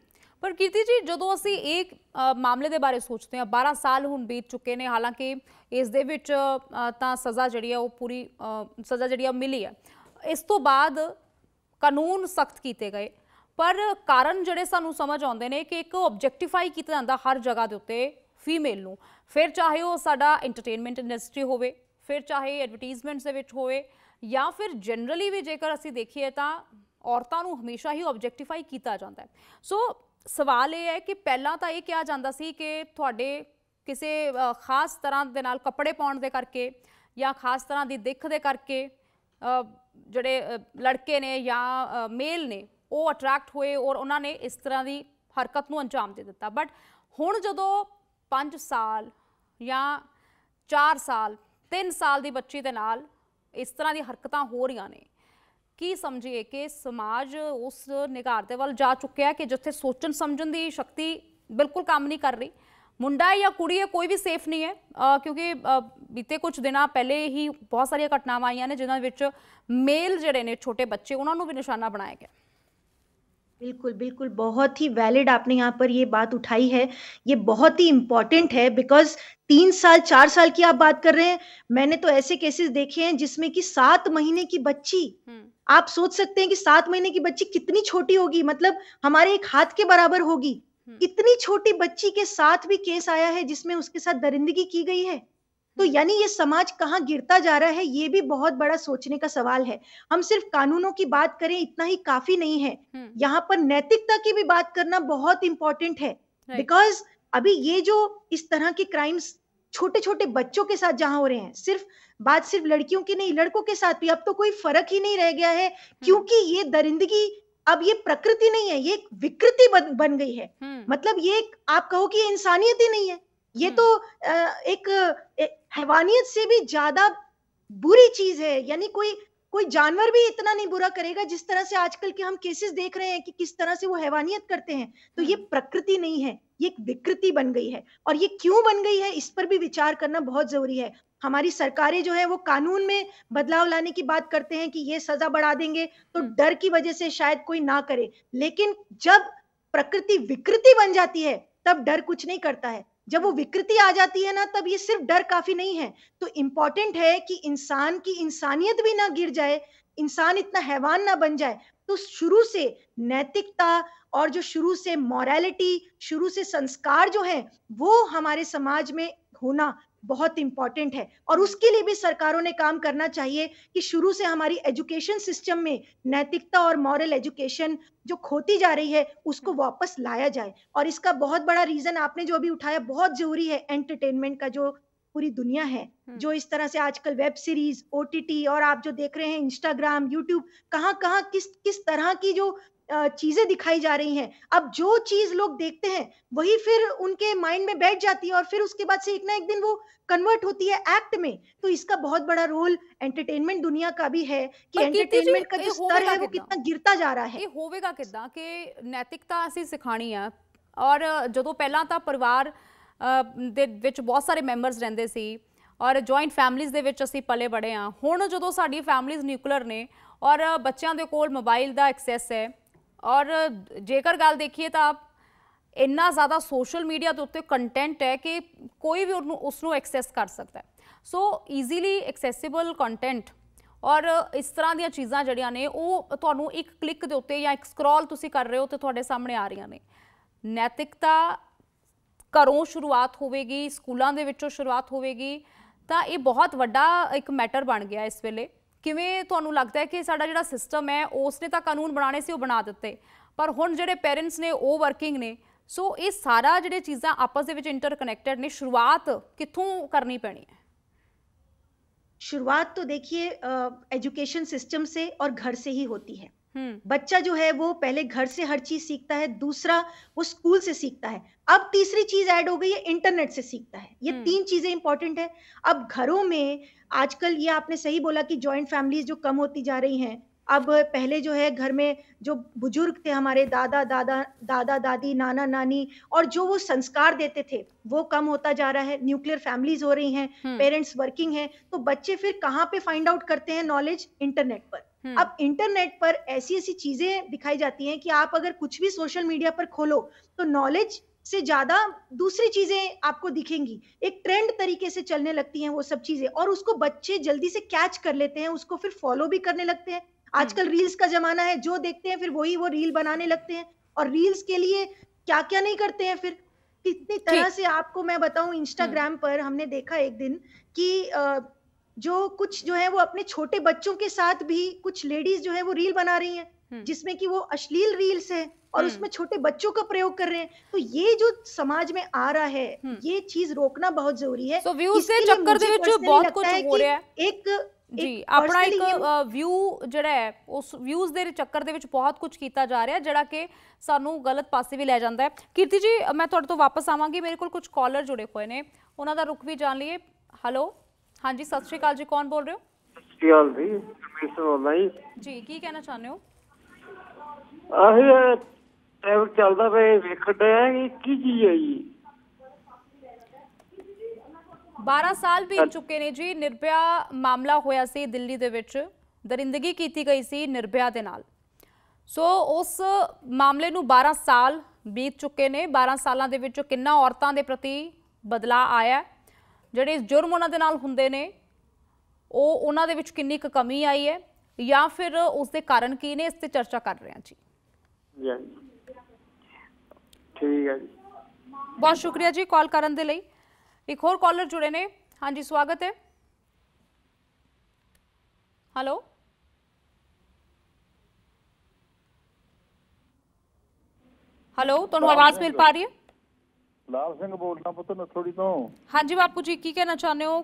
S1: पर कीर्ति जी, ਜਦੋਂ ਅਸੀਂ ਇੱਕ ਮਾਮਲੇ ਦੇ ਬਾਰੇ ਸੋਚਦੇ ਹਾਂ, 12 ਸਾਲ ਹੁਣ ਬੀਤ ਚੁੱਕੇ ਨੇ, ਹਾਲਾਂਕਿ ਇਸ ਦੇ ਵਿੱਚ ਤਾਂ ਸਜ਼ਾ ਜਿਹੜੀ ਹੈ ਉਹ ਪੂਰੀ ਸਜ਼ਾ ਜਿਹੜੀ ਆ ਮਿਲੀ ਹੈ। ਇਸ ਤੋਂ ਬਾਅਦ ਕਾਨੂੰਨ ਸਖਤ ਕੀਤੇ ਗਏ, ਪਰ ਕਾਰਨ ਜਿਹੜੇ ਸਾਨੂੰ ਸਮਝ ਆਉਂਦੇ ਨੇ ਕਿ ਇੱਕ ਆਬਜੈਕਟੀਫਾਈ ਕੀਤਾ ਜਾਂਦਾ ਹਰ ਜਗ੍ਹਾ ਦੇ ਉੱਤੇ ਫੀਮੇਲ ਨੂੰ, ਫਿਰ ਚਾਹੇ ਉਹ ਸਾਡਾ ਐਂਟਰਟੇਨਮੈਂਟ ਇੰਡਸਟਰੀ ਹੋਵੇ, ਫਿਰ ਚਾਹੇ ਐਡਵਰਟੀਜ਼ਮੈਂਟਸ ਦੇ ਵਿੱਚ ਹੋਵੇ, ਜਾਂ ਫਿਰ ਜਨਰਲੀ ਵੀ ਜੇਕਰ ਅਸੀਂ ਦੇਖੀਏ ਤਾਂ ਔਰਤਾਂ ਨੂੰ ਹਮੇਸ਼ਾ ਹੀ ਆਬਜੈਕਟੀਫਾਈ ਕੀਤਾ ਜਾਂਦਾ ਹੈ। ਸੋ ਸਵਾਲ ਇਹ ਹੈ ਕਿ ਪਹਿਲਾਂ ਤਾਂ ਇਹ ਕਿਹਾ ਜਾਂਦਾ ਸੀ ਕਿ ਤੁਹਾਡੇ ਕਿਸੇ ਖਾਸ ਤਰ੍ਹਾਂ ਦੇ ਨਾਲ ਕੱਪੜੇ ਪਾਉਣ ਦੇ ਕਰਕੇ ਜਾਂ ਖਾਸ ਤਰ੍ਹਾਂ ਦੀ ਦਿੱਖ ਦੇ ਕਰਕੇ ਜਿਹੜੇ ਲੜਕੇ ਨੇ ਜਾਂ ਮੇਲ ਨੇ ਉਹ ਅਟਰੈਕਟ ਹੋਏ ਔਰ ਉਹਨਾਂ ਨੇ ਇਸ ਤਰ੍ਹਾਂ ਦੀ ਹਰਕਤ ਨੂੰ ਅੰਜਾਮ ਦੇ ਦਿੱਤਾ। ਬਟ ਹੁਣ ਜਦੋਂ 5 ਸਾਲ ਜਾਂ 4 ਸਾਲ 3 ਸਾਲ ਦੀ ਬੱਚੀ ਦੇ ਨਾਲ ਇਸ ਤਰ੍ਹਾਂ ਦੀ ਹਰਕਤਾਂ ਹੋ ਰਹੀਆਂ ਨੇ, ਕੀ ਸਮਝੀਏ ਕਿ ਸਮਾਜ ਉਸ ਨਿਗਾਰ ਦੇ ਵੱਲ ਜਾ ਚੁੱਕਿਆ ਕਿ ਜਿੱਥੇ ਸੋਚਣ ਸਮਝਣ ਦੀ ਸ਼ਕਤੀ ਬਿਲਕੁਲ ਕੰਮ ਨਹੀਂ ਕਰ ਰਹੀ। ਮੁੰਡਾ ਹੈ ਜਾਂ ਕੁੜੀ ਹੈ, ਕੋਈ ਵੀ ਸੇਫ ਨਹੀਂ ਹੈ, ਕਿਉਂਕਿ ਬੀਤੇ ਕੁਝ ਦਿਨਾਂ ਪਹਿਲੇ ਹੀ ਬਹੁਤ ਸਾਰੀਆਂ ਘਟਨਾਵਾਂ ਆਈਆਂ ਨੇ ਜਿਨ੍ਹਾਂ ਵਿੱਚ ਮੇਲ ਜਿਹੜੇ ਨੇ ਛੋਟੇ ਬੱਚੇ ਉਹਨਾਂ ਨੂੰ ਵੀ ਨਿਸ਼ਾਨਾ ਬਣਾਇਆ ਗਿਆ।
S2: बिल्कुल बिल्कुल, बहुत ही वैलिड आपने यहाँ पर ये बात उठाई है। ये बहुत ही इंपॉर्टेंट है, बिकॉज 3 साल 4 साल की आप बात कर रहे हैं। मैंने तो ऐसे केसेस देखे हैं जिसमें कि 7 महीने की बच्ची, आप सोच सकते हैं कि 7 महीने की बच्ची कितनी छोटी होगी, मतलब हमारे एक हाथ के बराबर होगी। इतनी छोटी बच्ची के साथ भी केस आया है जिसमें उसके साथ दरिंदगी की गई है। तो यानी ये समाज कहाँ गिरता जा रहा है, ये भी बहुत बड़ा सोचने का सवाल है। हम सिर्फ कानूनों की बात करें इतना ही काफी नहीं है, यहाँ पर नैतिकता की भी बात करना बहुत इंपॉर्टेंट है। बिकॉज अभी ये जो इस तरह के क्राइम्स छोटे छोटे बच्चों के साथ जहां हो रहे हैं, बात सिर्फ लड़कियों की नहीं, लड़कों के साथ भी अब तो कोई फर्क ही नहीं रह गया है, क्योंकि ये दरिंदगी अब ये प्रकृति नहीं है, ये एक विकृति बन गई है। मतलब ये आप कहो कि ये इंसानियत ही नहीं है, ये तो एक हैवानियत से भी ज्यादा बुरी चीज है। यानी कोई जानवर भी इतना नहीं बुरा करेगा जिस तरह से आजकल के हम केसेस देख रहे हैं कि किस तरह से वो हैवानियत करते हैं। तो ये प्रकृति नहीं है, ये एक विकृति बन गई है। और ये क्यों बन गई है, इस पर भी विचार करना बहुत जरूरी है। हमारी सरकारें जो है वो कानून में बदलाव लाने की बात करते हैं कि ये सजा बढ़ा देंगे, तो डर की वजह से शायद कोई ना करे। लेकिन जब प्रकृति विकृति बन जाती है तब डर कुछ नहीं करता है। जब वो विकृति आ जाती है ना, तब ये सिर्फ डर काफी नहीं है। तो इम्पोर्टेंट है कि इंसान की इंसानियत भी ना गिर जाए, इंसान इतना हैवान ना बन जाए। तो शुरू से नैतिकता और जो शुरू से मॉरलिटी, शुरू से संस्कार जो है वो हमारे समाज में होना बहुत इंपॉर्टेंट है। और उसके लिए भी सरकारों ने काम करना चाहिए कि शुरू से हमारी एजुकेशन सिस्टम में नैतिकता और मॉरल एजुकेशन जो खोती जा रही है उसको वापस लाया जाए। और इसका बहुत बड़ा रीजन आपने जो अभी उठाया बहुत जरूरी है, एंटरटेनमेंट का जो पूरी दुनिया है, जो इस तरह से आजकल वेब सीरीज, ओटीटी और आप जो देख रहे हैं इंस्टाग्राम, यूट्यूब, कहाँ कहाँ किस तरह की जो चीजें दिखाई जा रही हैं। अब जो चीज लोग देखते हैं वही फिर उनके माइंड में बैठ जाती है और फिर उसके बाद से एक ना एक दिन वो कन्वर्ट होती है एक्ट में। तो इसका बहुत बड़ा रोल एंटरटेनमेंट दुनिया का भी है कि एंटरटेनमेंट का जो स्तर है वो कितना गिरता जा रहा है।
S3: ਇਹ ਹੋਵੇਗਾ ਕਿੱਦਾਂ ਕਿ ਨੈਤਿਕਤਾ ਅਸੀਂ ਸਿਖਾਣੀ ਆ, ਔਰ ਜਦੋਂ ਪਹਿਲਾਂ ਤਾਂ ਪਰਿਵਾਰ ਦੇ ਵਿੱਚ ਬਹੁਤ ਸਾਰੇ ਮੈਂਬਰਸ ਰਹਿੰਦੇ ਸੀ ਔਰ ਜੁਆਇੰਟ ਫੈਮਿਲੀਜ਼ ਦੇ ਵਿੱਚ ਅਸੀਂ ਪਲੇ ਬੜੇ ਆ। ਹੁਣ ਜਦੋਂ ਸਾਡੀ ਫੈਮਿਲੀਜ਼ ਨਿਊਕਲੀਅਰ ਨੇ ਔਰ ਬੱਚਿਆਂ ਦੇ ਕੋਲ ਮੋਬਾਈਲ ਦਾ ਐਕਸੈਸ ਹੈ, और जेकर गल देखिए तो इन्ना ज़्यादा सोशल मीडिया के उत्ते कंटेंट है कि कोई भी उसनों एक्सैस कर सकता है। सो ईजीली एक्सैसिबल कंटेंट और इस तरह दी चीज़ां जड़ियां ने वो तुहानूं एक क्लिक के उत्ते या एक स्क्रॉल तुसी कर रहे हो तो तुहाडे सामने आ रही ने। नैतिकता घरों शुरुआत होवेगी, स्कूलों दे विचों शुरुआत होवेगी, तो ये बहुत वड्डा एक मैटर बन गया इस वेले। किवें तुहानूं लगता है कि साडा जिहड़ा सिस्टम है उसने तो कानून बनाने से वो बना दिते, पर हुण जिहड़े पेरेंट्स ने वो वर्किंग ने, सो ये सारा जिहड़े चीज़ां आपस दे विच इंटरकनैक्टेड ने, शुरुआत कित्थों करनी पैनी है?
S2: शुरुआत तो देखिए एजुकेशन सिस्टम से और घर से ही होती है। बच्चा जो है वो पहले घर से हर चीज सीखता है, दूसरा वो स्कूल से सीखता है, अब तीसरी चीज ऐड हो गई है, इंटरनेट से सीखता है। ये तीन चीजें इंपॉर्टेंट है। अब घरों में आजकल ये आपने सही बोला कि जॉइंट फैमिलीज जो कम होती जा रही हैं। अब पहले जो है घर में जो बुजुर्ग थे हमारे दादा दादी, नाना नानी, और जो वो संस्कार देते थे वो कम होता जा रहा है। न्यूक्लियर फैमिलीज हो रही हैं, पेरेंट्स वर्किंग हैं, तो बच्चे फिर कहाँ पे फाइंड आउट करते हैं नॉलेज? इंटरनेट पर। अब इंटरनेट पर ऐसी ऐसी चीजें दिखाई जाती हैं कि आप अगर कुछ भी सोशल मीडिया पर खोलो तो नॉलेज से ज्यादा दूसरी चीजें आपको दिखेंगी। एक ट्रेंड तरीके से चलने लगती हैं वो सब चीजें, और उसको बच्चे जल्दी से कैच कर लेते हैं, उसको फिर फॉलो भी करने लगते हैं। आजकल रील्स का जमाना है, जो देखते हैं फिर वही वो रील बनाने लगते हैं, और रील्स के लिए क्या क्या नहीं करते हैं। फिर कितनी तरह से आपको मैं बताऊं, इंस्टाग्राम पर हमने देखा एक दिन कि जो कुछ जो है वो अपने छोटे बच्चों के साथ भी कुछ लेडीज जो है वो रील बना रही हैं, जिसमें कि वो अश्लील रील्स है और उसमें छोटे बच्चों का प्रयोग कर रहे हैं। तो ये जो समाज में आ रहा है ये चीज रोकना बहुत जरूरी है।
S3: सो व्यूज के चक्कर दे विच बहुत कुछ हो रहा है।
S2: एक
S3: जी अपना एक व्यू जिहड़ा है उस व्यूज दे चक्कर दे विच बहुत कुछ कीता जा रहा है जिहड़ा कि सानू गलत पासे भी लै जांदा है। कीर्ति जी मैं तुहाडे तो वापस आवांगी, मेरे कोल कुछ कॉलर जुड़े हुए ने, उन्हां दा रुख भी जान लईए। हेलो, हाँ जी, सत श्री अकाल जी, कौन बोल रहे हो?
S4: सत श्री अकाल जी, रमेश बोलदा
S3: जी, की कहना चाहते हो?
S4: आही ट्रैवल चलदा पे वेखण दे कि की चीज है जी।
S3: 12 साल बीत चुके ने जी। निर्भया मामला होया सी दिल्ली दे विच, दरिंदगी कीती गई सी निर्भया दे नाल। सो उस मामले नूं 12 साल बीत चुके ने। 12 सालां दे विच किन्ना औरतां दे प्रति बदलाव आया, ਜਿਹੜੇ जुर्म उन्हां दे नाल हुंदे ने ਉਹ ਉਹਨਾਂ ਦੇ ਵਿੱਚ ਕਿੰਨੀ ਕੁ ਕਮੀ ਆਈ ਹੈ ਜਾਂ ਫਿਰ ਉਸ ਦੇ ਕਾਰਨ ਕੀ ਨੇ, ਇਸ ਤੇ ਚਰਚਾ ਕਰ ਰਹੇ ਹਾਂ ਜੀ।
S4: ਠੀਕ ਹੈ ਜੀ,
S3: ਬਹੁਤ ਸ਼ੁਕਰੀਆ ਜੀ ਕਾਲ ਕਰਨ ਦੇ ਲਈ। ਇੱਕ ਹੋਰ ਕਾਲਰ ਜੁੜੇ ਨੇ। हाँ जी स्वागत है। हेलो हेलो ਤੁਹਾਨੂੰ ਆਵਾਜ਼ ਮਿਲ ਪਾ ਰਹੀ ਹੈ?
S5: ਲਾਲ ਸਿੰਘ ਬੋਲਦਾ ਪੁੱਤ ਨਥੋੜੀ ਤੋਂ।
S3: ਹਾਂਜੀ ਬਾਪੂ ਜੀ ਕੀ ਕਹਿਣਾ ਚਾਹੁੰਦੇ ਹੋ?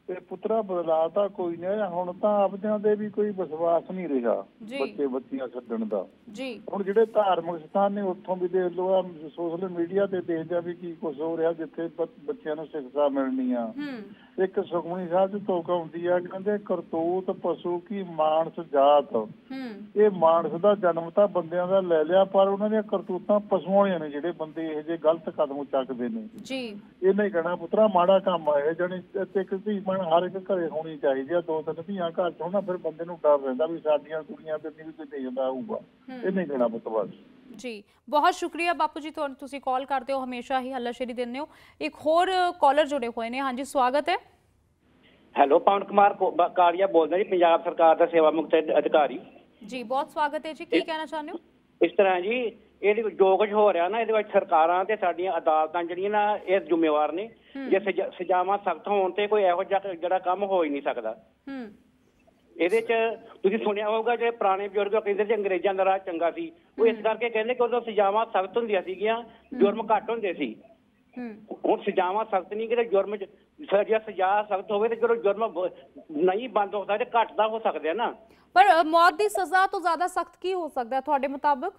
S5: ਤੇ ਪੁੱਤਰਾ ਬਦਲਾਅ ਤਾਂ ਕੋਈ ਨਹੀਂ ਆਇਆ, ਹੁਣ ਤਾਂ ਆਪਦਿਆਂ ਦੇ ਵੀ ਕੋਈ ਵਿਸ਼ਵਾਸ ਨਹੀਂ ਰਿਹਾ ਬੱਚੇ ਬੱਚੀਆਂ ਛੱਡਣ ਦਾ ਜੀ। ਹੁਣ ਜਿਹੜੇ ਧਾਰਮਿਕ ਸਥਾਨ ਨੇ ਉੱਥੋਂ ਵੀ ਦੇਖ ਲਓ, ਸੋਸ਼ਲ ਮੀਡੀਆ ਤੇ ਦੇਖਦੇ ਆ ਵੀ ਕੀ ਕੁਛ ਹੋ ਰਿਹਾ, ਜਿੱਥੇ ਬੱਚਿਆਂ ਨੂੰ ਸਿੱਖਿਆ ਮਿਲਣੀ ਆ। ਇੱਕ ਸੁਖਮਨੀ ਸਾਹਿਬ ਚ ਤੋਕਾ ਹੁੰਦੀ ਆ, ਕਹਿੰਦੇ ਕਰਤੂਤ ਪਸ਼ੂ ਕੀ ਮਾਨਸ ਜਾਤ। ਇਹ ਮਾਨਸ ਦਾ ਜਨਮ ਤਾਂ ਬੰਦਿਆਂ ਦਾ ਲੈ ਲਿਆ, ਪਰ ਉਹਨਾਂ ਦੀਆਂ ਕਰਤੂਤਾਂ ਪਸ਼ੂਆਂ ਵਾਲੀਆਂ ਨੇ, ਜਿਹੜੇ ਬੰਦੇ ਇਹੋ ਜਿਹੇ ਗਲਤ ਕਦਮ ਚੱਕਦੇ ਨੇ ਜੀ। ਇਹਨਾਂ ਹੀ ਕਹਿਣਾ ਪੁੱਤਰਾ ਮਾੜਾ ਕੰਮ ਆ ਇਹ, ਜਾਣੀ ਇੱਕ ਧੀ ਹਰ ਇੱਕ ਘਰੇ ਹੋਣੀ ਚਾਹੀਦੀ ਆ। 2-3 ਧੀਆਂ ਘਰ ਚ ਹੋਣਾ, ਫਿਰ ਬੰਦੇ ਨੂੰ ਡਰ ਰਹਿੰਦਾ ਵੀ ਸਾਡੀਆਂ ਕੁੜੀਆਂ ਤੇ ਵੀ ਕੋਈ ਦੇਖਦਾ ਆਊਗਾ। ਇਹ ਨਹੀਂ ਕਹਿਣਾ ਪੁੱਤ ਬਸ ਜੀ। ਬਹੁਤ ਸ਼ੁਕਰੀਆ ਬਾਪੂ ਜੀ, ਤੁਹਾਨੂੰ ਤੁਸੀਂ ਕਾਲ ਕਰਦੇ ਹੋ, ਹਮੇਸ਼ਾ ਹੀ ਹੱਲਾਸ਼ੇਰੀ ਦਿੰਦੇ ਹੋ। ਇੱਕ ਹੋਰ ਕਾਲਰ ਜੁੜੇ ਹੋਏ ਨੇ। ਹਾਂਜੀ ਸਵਾਗਤ ਹੈ।
S6: ਹੈਲੋ ਪਵਨ ਕੁਮਾਰ ਕਾਲੀਆ ਬੋਲਦਾ ਜੀ, ਪੰਜਾਬ ਸਰਕਾਰ ਦਾ ਸੇਵਾ ਮੁਕਤ ਅਧਿਕਾਰੀ
S3: ਜੀ। ਬਹੁਤ ਸਵਾਗਤ ਹੈ ਜੀ, ਕੀ ਕਹਿਣਾ ਚਾਹੁੰਦੇ ਹੋ?
S6: ਇਸ ਤਰ੍ਹਾਂ ਜੀ ਇਹਦੇ ਜੋ ਕੁਝ ਹੋ ਰਿਹਾ ਨਾ, ਇਹਦੇ ਵਿੱਚ ਸਰਕਾਰਾਂ ਤੇ ਸਾਡੀਆਂ ਅਦਾਲਤਾਂ ਜਿਹੜੀਆਂ ਨਾ ਇਹ ਜ਼ਿੰਮੇਵਾਰ ਨੇ। ਜੇ ਸਜ਼ਾਵਾਂ ਸਖਤ ਹੋਣ ਤੇ ਕੋਈ ਇਹੋ ਜਿਹਾ ਜਿਹੜਾ ਕੰਮ ਹੋ ਹੀ ਨਹੀਂ ਸਕਦਾ। ਇਹਦੇ ਚ ਤੁਸੀਂ ਸੁਣਿਆ ਹੋਊਗਾ ਜਿਹੜੇ ਪੁਰਾਣੇ ਬਜ਼ੁਰਗ ਕਹਿੰਦੇ ਸੀ ਅੰਗਰੇਜ਼ਾਂ ਦਾ ਰਾਜ ਚੰਗਾ ਸੀ, ਉਹ ਇਸ ਕਰਕੇ ਕਹਿੰਦੇ ਕਿ ਉਦੋਂ ਸਜ਼ਾਵਾਂ ਸਖਤ ਹੁੰਦੀਆਂ ਸੀਗੀਆਂ, ਜੁਰਮ ਘੱਟ ਹੁੰਦੇ ਸੀ। ਹੁਣ ਸਜ਼ਾਵਾਂ ਸਖਤ ਨਹੀਂ, ਕਿਤੇ ਜੁਰਮ ਸਜ਼ਾ ਸਖਤ ਹੋਵੇ ਤੇ ਜਦੋਂ ਜੁਰਮ ਨਹੀਂ ਬੰਦ ਹੋ ਸਕਦੇ ਘੱਟ ਤਾਂ ਹੋ ਸਕਦੇ ਆ ਨਾ।
S3: ਪਰ ਮੌਤ ਦੀ ਸਜ਼ਾ ਤੋਂ ਜ਼ਿਆਦਾ ਸਖਤ ਕੀ ਹੋ ਸਕਦਾ ਤੁਹਾਡੇ ਮੁਤਾਬਕ?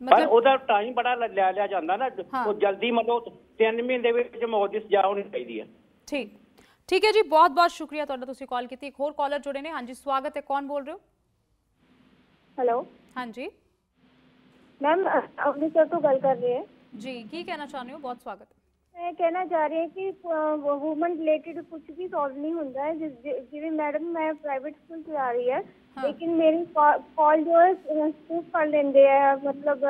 S6: ਪਰ ਉਹਦਾ ਟਾਈਮ ਬੜਾ ਲੈ ਲਿਆ ਜਾਂਦਾ ਨਾ, ਉਹ ਜਲਦੀ ਮਤਲਬ 3 ਮਹੀਨੇ ਵਿੱਚ ਮੌਤ ਦੀ ਸਜ਼ਾ ਹੋਣੀ ਚਾਹੀਦੀ ਹੈ।
S3: ਠੀਕ ਹੈ ਜੀ, ਬਹੁਤ ਬਹੁਤ ਸ਼ੁਕਰੀਆ ਤੁਹਾਡਾ, ਤੁਸੀਂ ਕਾਲ ਕੀਤੀ। ਇੱਕ ਹੋਰ ਕਾਲਰ ਜੁੜੇ ਨੇ। ਹਾਂਜੀ ਸਵਾਗਤ ਹੈ, ਕੌਣ ਬੋਲ ਰਹੇ ਹੋ?
S7: ਹੈਲੋ
S3: ਹਾਂਜੀ
S7: ਮੈਮ, ਅੰਮ੍ਰਿਤਸਰ ਤੋਂ ਗੱਲ ਕਰ ਰਹੇ ਹੈ
S3: ਜੀ। ਕੀ ਕਹਿਣਾ ਚਾਹੁੰਦੇ ਹੋ? ਬਹੁਤ ਸਵਾਗਤ ਹੈ।
S7: मैं कहना चाह रही हूँ कि वुमन रिलेटेड कुछ भी सॉल्व नहीं होता है। जिਵੇਂ मैडम मैं प्राइवेट स्कूल चला रही है, लेकिन मेरी कॉल जो है स्कूप कर लेंगे है, मतलब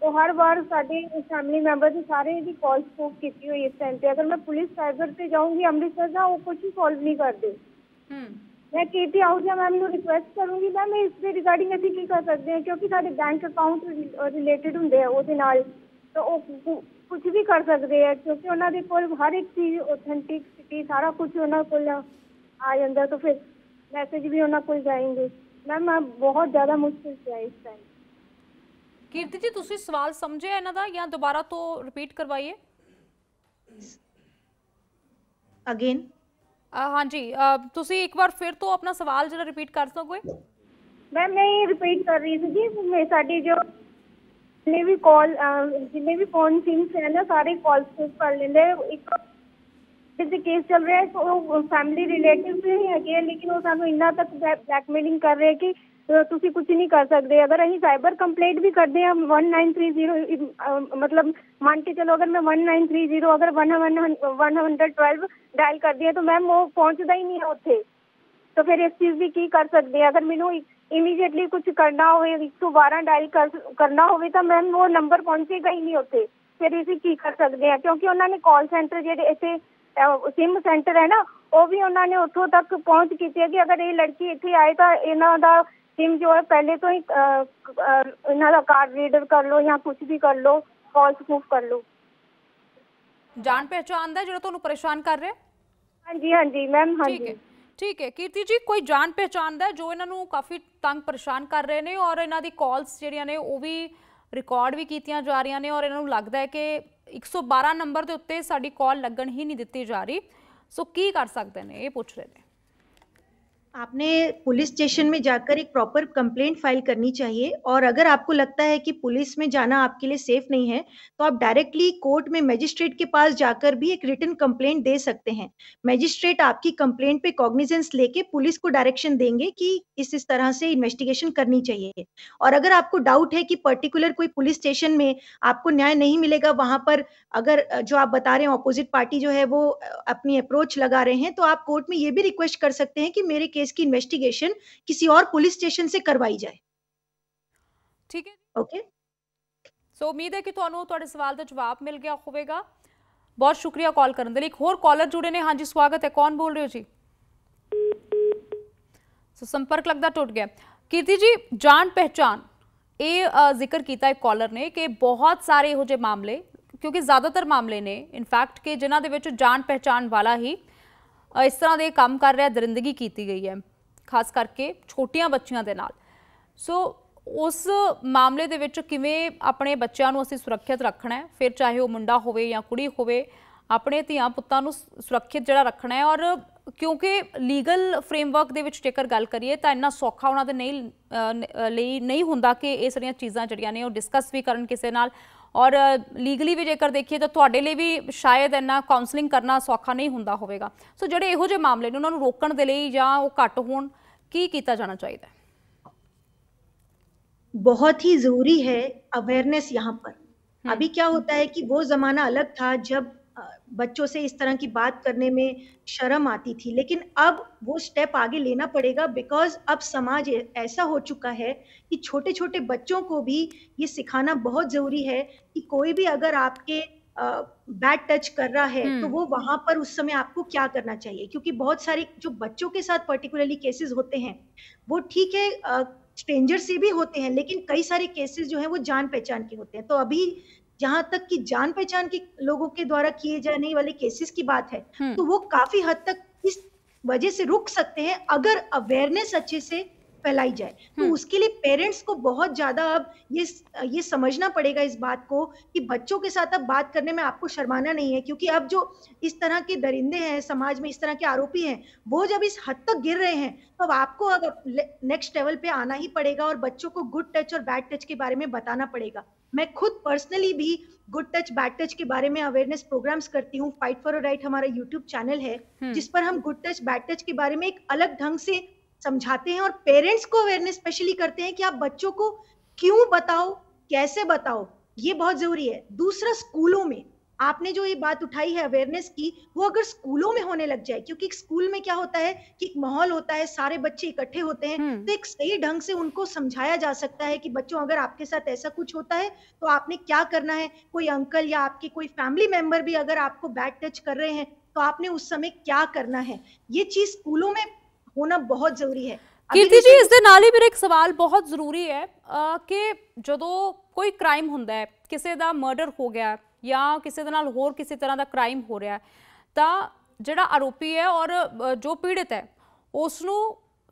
S7: वो हर बार साढ़े फैमिली मैंबर की सारे की कॉल स्कूप की हुई इस टाइम पे। अगर मैं पुलिस साइबर पे जाऊँगी अमृतसर का, वो कुछ भी सॉल्व नहीं करते। मैं केटी आहूजा मैम ਨੂੰ रिक्वेस्ट करूँगी, मैम इसके रिगार्डिंग ਅਸੀਂ ਕੀ ਕਰ ਸਕਦੇ ਹਾਂ, ਕਿਉਂਕਿ ਸਾਡੇ ਬੈਂਕ ਅਕਾਊਂਟ ਰਿਲੇਟਡ ਹੁੰਦੇ ਆ ਉਹਦੇ ਨਾਲ, ਤਾਂ ਉਹ ਕੁਝ ਵੀ ਕਰ ਸਕਦੇ ਆ, ਕਿਉਂਕਿ ਉਹਨਾਂ ਦੇ ਕੋਲ ਹਰ ਇੱਕ ਚੀਜ਼ ऑथेंटिसिटी ਸਾਰਾ ਕੁਝ ਉਹਨਾਂ ਕੋਲ ਆ ਜਾਂਦਾ, ਤਾਂ ਫਿਰ ਮੈਸੇਜ ਵੀ ਉਹਨਾਂ ਕੋਲ ਜਾਏंगे। मैम बहुत ज़्यादा मुश्किल से है इस टाइम।
S3: कीर्ति जी ਤੁਸੀਂ ਸਵਾਲ ਸਮਝਿਆ ਇਹਨਾਂ ਦਾ ਜਾਂ ਦੁਬਾਰਾ ਤੋਂ ਰਿਪੀਟ ਕਰਵਾਈਏ?
S2: अगेन
S3: ਹਾਂਜੀ ਤੁਸੀਂ ਇੱਕ ਵਾਰ ਫਿਰ ਤੋਂ ਆਪਣਾ ਸਵਾਲ ਜਰਾ ਰਿਪੀਟ ਕਰ ਸਕੋਗੇ?
S7: मैम मैं ये रिपीट कर रही थी जी, साड़ी जो जिन्हें भी कॉल जिन्हें भी फोन सिम्स है ना, सारे कॉल स्कूप कर लेंगे। एक जैसे केस चल रहा है तो फैमिली रिलेटिव भी है, लेकिन वो सानू इन्ना तक ब्लैकमेलिंग कर रहे हैं कि ਤੁਸੀਂ ਕੁਝ ਨਹੀਂ ਕਰ ਸਕਦੇ। ਅਗਰ ਅਸੀਂ ਸਾਈਬਰ ਕੰਪਲੇਂਟ ਵੀ ਕਰਦੇ ਹਾਂ 1930, मतलब मान के चलो अगर मैं 1930 अगर 112 डायल करती है तो मैम वो पहुंचता ही नहीं है उत्थे, तो फिर इस चीज़ भी की कर सकते हैं। अगर मैनू इमीडिएटली कुछ करना हो 112 डायल करना हो तो मैम वो नंबर पहुंचेगा ही नहीं उत्थे, फिर इसी की कर सकते हैं। क्योंकि उन्होंने कॉल सेंटर जो इतने सिम सेंटर है ना, वो भी उन्होंने उत्थों तक पहुँच की है कि अगर ये लड़की इतने आए तो इन्हों का सिम जो है पहले तो ही इन्हों का कार्ड रीडर कर लो या कुछ भी कर लो, कॉल स्कूप कर लो।
S3: जान पहचान ਦਾ ਜਿਹੜਾ ਤੁਹਾਨੂੰ ਪਰੇਸ਼ਾਨ ਕਰ ਰਿਹਾ?
S7: ਹਾਂਜੀ ਹਾਂਜੀ ਮੈਮ, ਹਾਂਜੀ
S3: ठीक है। कीर्ति जी कोई जान पहचान ਦਾ ਜੋ ਇਹਨਾਂ ਨੂੰ ਕਾਫੀ ਤੰਗ ਪਰੇਸ਼ਾਨ ਕਰ ਰਹੇ ਨੇ ਔਰ ਇਹਨਾਂ ਦੀ ਕਾਲਸ ਜਿਹੜੀਆਂ ਨੇ ਉਹ ਵੀ ਰਿਕਾਰਡ ਵੀ ਕੀਤੀਆਂ ਜਾ ਰਹੀਆਂ ਨੇ ਔਰ ਇਹਨਾਂ ਨੂੰ ਲੱਗਦਾ ਹੈ ਕਿ 112 ਨੰਬਰ ਦੇ ਉੱਤੇ ਸਾਡੀ ਕਾਲ ਲੱਗਣ ਹੀ ਨਹੀਂ ਦਿੱਤੀ ਜਾ ਰਹੀ, ਸੋ ਕੀ ਕਰ ਸਕਦੇ ਨੇ ਇਹ ਪੁੱਛ ਰਹੇ ਨੇ।
S2: आपने पुलिस स्टेशन में जाकर एक प्रॉपर कंप्लेंट फाइल करनी चाहिए, और अगर आपको लगता है कि पुलिस में जाना आपके लिए सेफ नहीं है तो आप डायरेक्टली कोर्ट में मजिस्ट्रेट के पास जाकर भी एक रिटन कंप्लेंट दे सकते हैं। मजिस्ट्रेट आपकी कंप्लेंट पे कॉग्निजेंस लेके पुलिस को डायरेक्शन देंगे कि इस तरह से इन्वेस्टिगेशन करनी चाहिए। और अगर आपको डाउट है कि पर्टिकुलर कोई पुलिस स्टेशन में आपको न्याय नहीं मिलेगा, वहां पर अगर जो आप बता रहे हैं अपोजिट पार्टी जो है वो अपनी अप्रोच लगा रहे हैं, तो आप कोर्ट में ये भी रिक्वेस्ट कर सकते हैं कि मेरे केस की इन्वेस्टिगेशन किसी और पुलिस स्टेशन से करवाई जाए।
S3: ठीक है,
S2: ओके।
S3: सो उम्मीद है कि ਤੁਹਾਨੂੰ ਤੁਹਾਡੇ ਸਵਾਲ ਦਾ ਜਵਾਬ ਮਿਲ ਗਿਆ ਹੋਵੇਗਾ। ਬਹੁਤ ਸ਼ੁਕਰੀਆ ਕਾਲ ਕਰਨ ਦੇ ਲਈ। ਇੱਕ ਹੋਰ ਕਾਲਰ ਜੁੜੇ ਨੇ। ਹਾਂਜੀ ਸਵਾਗਤ ਹੈ, ਕੌਣ ਬੋਲ ਰਹੇ ਹੋ ਜੀ? ਸੋ ਸੰਪਰਕ ਲੱਗਦਾ ਟੁੱਟ ਗਿਆ। ਕੀਰਤੀ ਜੀ ਜਾਣ ਪਹਿਚਾਨ ਇਹ ਜ਼ਿਕਰ ਕੀਤਾ ਇੱਕ ਕਾਲਰ ਨੇ ਕਿ ਬਹੁਤ ਸਾਰੇ ਇਹੋ ਜਿਹੇ ਮਾਮਲੇ क्योंकि ज़्यादातर मामले ने इनफैक्ट कि जिन्हां दे विच जान पहचान वाला ही इस तरह के काम कर रहा, दरिंदगी की गई है खास करके छोटियां बच्चियां दे नाल। सो उस मामले दे विच किवें अपने बच्चों नूं असीं सुरक्षित रखना है, फिर चाहे वह मुंडा होवे या कुड़ी होवे, अपने धियां पुत्तां नूं सुरक्षित जिहड़ा रखना है। और क्योंकि लीगल फ्रेमवर्क दे विच जेकर गल करिए तो इन्ना सौखा उन्हां दे नहीं हुंदा कि इस सारियां चीज़ां जिहड़ियां ने डिस्कस भी करन किसी नाल, और लीगली भी जेकर देखिए तो तुहाडे लई भी शायद इन्ना काउंसलिंग करना सौखा नहीं हुंदा होवेगा। सो जिहड़े इहो जिहे मामले ने उन्हां नूं रोकण दे लई जां ओह घट होण की कीता जाना चाहिए?
S2: बहुत ही जरूरी है अवेयरनेस यहाँ पर। अभी क्या होता है कि वो जमाना अलग था जब बच्चों से इस तरह की बात करने में शर्म आती थी, लेकिन अब वो स्टेप आगे लेना पड़ेगा, बिकॉज अब समाज ऐसा हो चुका है कि छोटे छोटे बच्चों को भी ये सिखाना बहुत जरूरी है कि कोई भी अगर आपके बैड टच कर रहा है तो वो वहां पर उस समय आपको क्या करना चाहिए। क्योंकि बहुत सारे जो बच्चों के साथ पर्टिकुलरली केसेस होते हैं वो ठीक है स्ट्रेंजर से भी होते हैं, लेकिन कई सारे केसेस जो हैं वो जान पहचान के होते हैं। तो अभी जहां तक कि जान पहचान के लोगों के द्वारा किए जाने वाले केसेस की बात है तो वो काफी हद तक इस वजह से रुक सकते हैं अगर अवेयरनेस अच्छे से फैलाई जाए। तो उसके लिए पेरेंट्स को बहुत ज्यादा अब ये समझना पड़ेगा इस बात को कि बच्चों के साथ अब बात करने में आपको शर्माना नहीं है, क्योंकि अब जो इस तरह के दरिंदे हैं समाज में, इस तरह के आरोपी हैं, वो जब इस हद तक गिर रहे हैं तो अब आपको अब नेक्स्ट लेवल पे आना ही पड़ेगा और बच्चों को गुड टच और बैड टच के बारे में बताना पड़ेगा। मैं खुद पर्सनली भी गुड टच बैड टच के बारे में अवेयरनेस प्रोग्राम्स करती हूँ। फाइट फॉर अ राइट हमारा यूट्यूब चैनल है जिस पर हम गुड टच बैड टच के बारे में एक अलग ढंग से समझाते हैं और पेरेंट्स को अवेयरनेस स्पेशली करते हैं कि आप बच्चों को क्यों बताओ, कैसे बताओ, ये बहुत जरूरी है। दूसरा, स्कूलों में आपने जो ये बात उठाई है अवेयरनेस की, वो अगर स्कूलों में होने लग जाए, क्योंकि स्कूल में क्या होता है कि एक माहौल होता है, सारे बच्चे इकट्ठे होते हैं, तो एक सही ढंग से उनको समझाया जा सकता है कि बच्चों अगर आपके साथ ऐसा कुछ होता है तो आपने क्या करना है। कोई अंकल या आपके कोई फैमिली मेंबर भी अगर आपको बैड टच कर रहे हैं तो आपने उस समय क्या करना है, ये चीज स्कूलों में होना बहुत जरूरी है।
S3: कीर्ति जी, इस दे नाल ही मेरा एक सवाल बहुत जरूरी है कि जदों कोई क्राइम हुंदा है, किसी दा मर्डर हो गया या किसी दे नाल होर किसी तरह का क्राइम हो रहा है, तो जिहड़ा आरोपी है और जो पीड़ित है उसनूं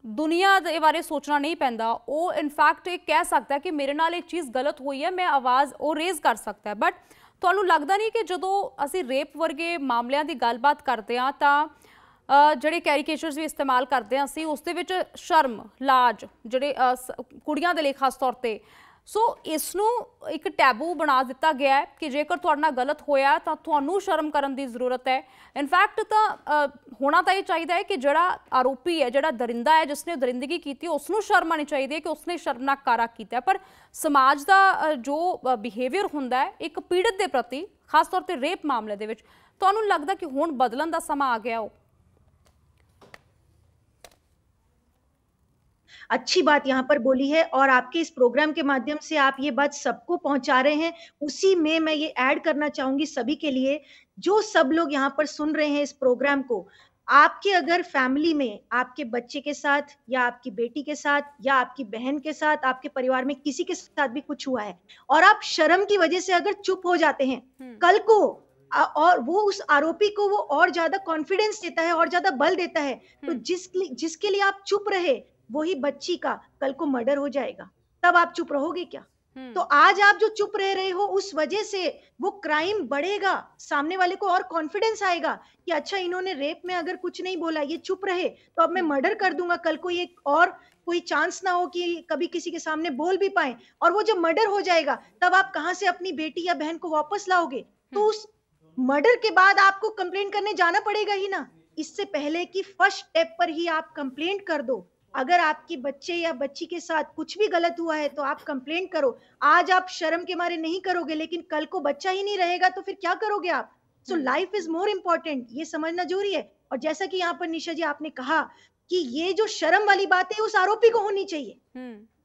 S3: दुनिया दे बारे सोचना नहीं पैंदा। वो इनफैक्ट ये कह सकता है कि मेरे नाल ये चीज़ गलत हुई है, मैं आवाज़ वो रेज कर सकता है। बट तुहानूं लगदा नहीं कि जदों असीं रेप वर्गे मामलिਆਂ ਦੀ ਗੱਲਬਾਤ करते हैं तो ਜਿਹੜੇ कैरिकेचर्स भी इस्तेमाल करते हैं असी उस दे विच शर्म लाज ਜਿਹੜੇ कुड़ियां दे लई खास तौर ते, सो इसनूं एक टैबू बना दिता गया है कि जेकर तुहाडे नाल गलत होया तो तुहानूं शर्म करन दी जरूरत है। इनफैक्ट तो होना तो ये चाहिए है कि जिहड़ा आरोपी है, जिहड़ा दरिंदा है, जिसने दरिंदगी की उसनूं शर्म आनी चाहिए कि उसने शर्मनाक कारा किया। पर समाज का जो बिहेवियर हुंदा है एक पीड़ित के प्रति, खास तौर पर रेप मामले दे विच, तुहानूं लगदा कि हुण बदलन का समा आ गया हो?
S2: अच्छी बात यहाँ पर बोली है और आपके इस प्रोग्राम के माध्यम से आप ये बात सबको पहुंचा रहे हैं। उसी में मैं ये ऐड करना चाहूंगी सभी के लिए, जो सब लोग यहाँ पर सुन रहे हैं इस प्रोग्राम को, आपके अगर फैमिली में आपके बच्चे के साथ या आपकी बेटी के साथ या आपकी बहन के साथ, आपके परिवार में किसी के साथ भी कुछ हुआ है और आप शर्म की वजह से अगर चुप हो जाते हैं, कल को और वो उस आरोपी को वो और ज्यादा कॉन्फिडेंस देता है और ज्यादा बल देता है, तो जिसके लिए आप चुप रहे वही बच्ची का कल को मर्डर हो जाएगा, तब आप चुप रहोगे क्या? तो आज आप जो चुप रह रहे हो उस वजह से वो क्राइम बढ़ेगा, सामने वाले को और कॉन्फिडेंस आएगा कि अच्छा इन्होंने रेप में अगर कुछ नहीं बोला, ये चुप रहे, तो अब मैं मर्डर कर दूंगा, कल को ये और कोई चांस ना हो कि कभी किसी के सामने बोल भी पाए। और वो जब मर्डर हो जाएगा तब आप कहां से अपनी बेटी या बहन को वापस लाओगे? तो उस मर्डर के बाद आपको कंप्लेंट करने जाना पड़ेगा ही ना, इससे पहले कि फर्स्ट स्टेप पर ही आप कंप्लेंट कर दो। अगर आपके बच्चे या बच्ची के साथ कुछ भी गलत हुआ है तो आप कंप्लेंट करो। आज आप शर्म के मारे नहीं करोगे, लेकिन कल को बच्चा ही नहीं रहेगा तो फिर क्या करोगे आप? So life is more important, ये समझना जरूरी है। और जैसा कि यहाँ पर निशा जी आपने कहा कि ये जो शर्म वाली बात है उस आरोपी को होनी चाहिए,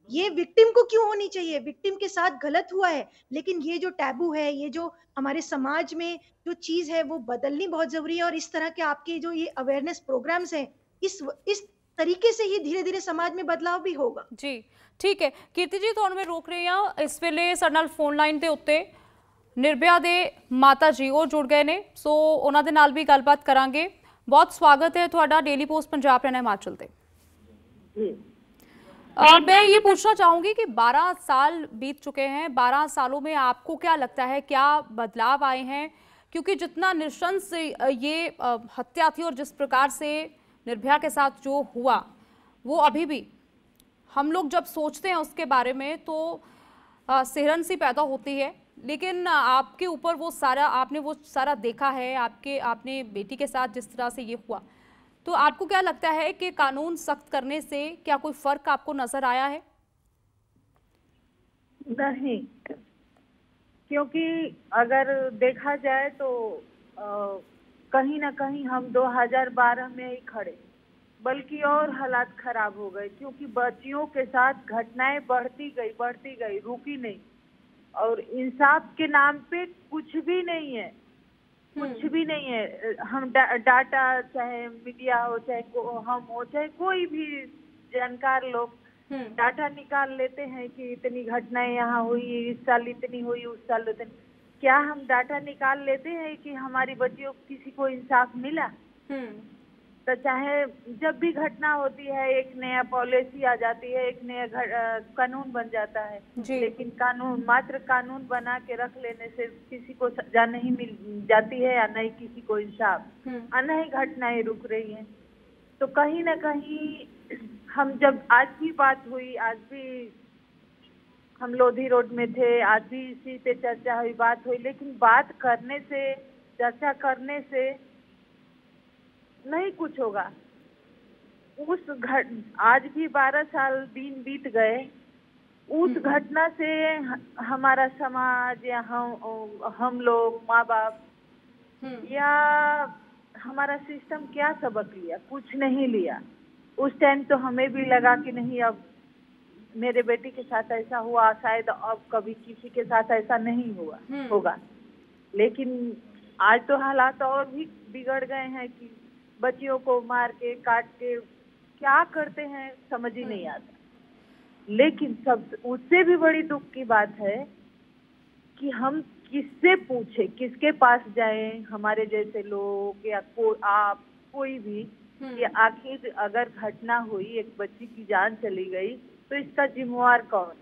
S2: ये विक्टिम को क्यों होनी चाहिए? विक्टिम के साथ गलत हुआ है, लेकिन ये जो टैबू है, ये जो हमारे समाज में जो चीज है वो बदलनी बहुत जरूरी है। और इस तरह के आपके जो ये अवेयरनेस प्रोग्राम्स हैं, इस तरीके से ही धीरे धीरे समाज में बदलाव भी होगा।
S3: जी ठीक है कीर्ति जी, तुहानूं मैं रोक रही हां। इस वेले साडे नाल फोन लाइन दे उत्ते निर्भया दे माता जी और जुड़ गए ने, सो उन्हां दे नाल भी गलबात करांगे। बहुत स्वागत है तुहाडा डेली पोस्ट पंजाब रहना हिमाचल ते। मैं ये पूछना चाहूंगी कि 12 साल बीत चुके हैं, 12 सालों में आपको क्या लगता है क्या बदलाव आए हैं? क्योंकि जितना नृशंस ये हत्या थी और जिस प्रकार से निर्भया के साथ जो हुआ वो अभी भी हम लोग जब सोचते हैं उसके बारे में तो सिहरन सी पैदा होती है। लेकिन आपके ऊपर वो सारा देखा है, आपने बेटी के साथ जिस तरह से ये हुआ, तो आपको क्या लगता है कि कानून सख्त करने से क्या कोई फर्क आपको नजर आया है?
S8: नहीं, क्योंकि अगर देखा जाए तो कहीं ना कहीं हम 2012 में ही खड़े, बल्कि और हालात खराब हो गए, क्योंकि बच्चियों के साथ घटनाएं बढ़ती गई, रुकी नहीं। और इंसाफ के नाम पे कुछ भी नहीं है, कुछ भी नहीं है। हम डाटा, चाहे मीडिया हो, चाहे हम हो, चाहे कोई भी जानकार लोग डाटा निकाल लेते हैं कि इतनी घटनाएं यहाँ हुई, इस साल इतनी हुई, उस साल इतनी। क्या हम डाटा निकाल लेते हैं कि हमारी बच्चियों को किसी को इंसाफ मिला? तो चाहे जब भी घटना होती है एक नया पॉलिसी आ जाती है, एक नया कानून बन जाता है, लेकिन मात्र कानून बना के रख लेने से किसी को सजा नहीं मिल जाती है या नहीं किसी को इंसाफ, नहीं घटनाएं रुक रही हैं। तो कहीं ना कहीं हम जब आज भी बात हुई, आज भी हम लोधी रोड में थे, आज भी इसी पे चर्चा हुई, बात हुई, लेकिन बात करने से, चर्चा करने से नहीं कुछ होगा। आज भी 12 साल दिन बीत गए, उस घटना से हमारा समाज या हम लोग, माँ बाप या हमारा सिस्टम क्या सबक लिया? कुछ नहीं लिया। उस टाइम तो हमें भी लगा कि नहीं, अब मेरे बेटी के साथ ऐसा हुआ, शायद अब कभी किसी के साथ ऐसा नहीं होगा। लेकिन आज तो हालात और भी बिगड़ गए हैं कि बच्चियों को मार के, काट के क्या करते हैं समझ ही नहीं आता। लेकिन सब उससे भी बड़ी दुख की बात है कि हम किससे पूछे, किसके पास जाएं, हमारे जैसे लोग या कोई भी, कि आखिर अगर घटना हुई, एक बच्ची की जान चली गई, तो इसका जिम्मेवार कौन?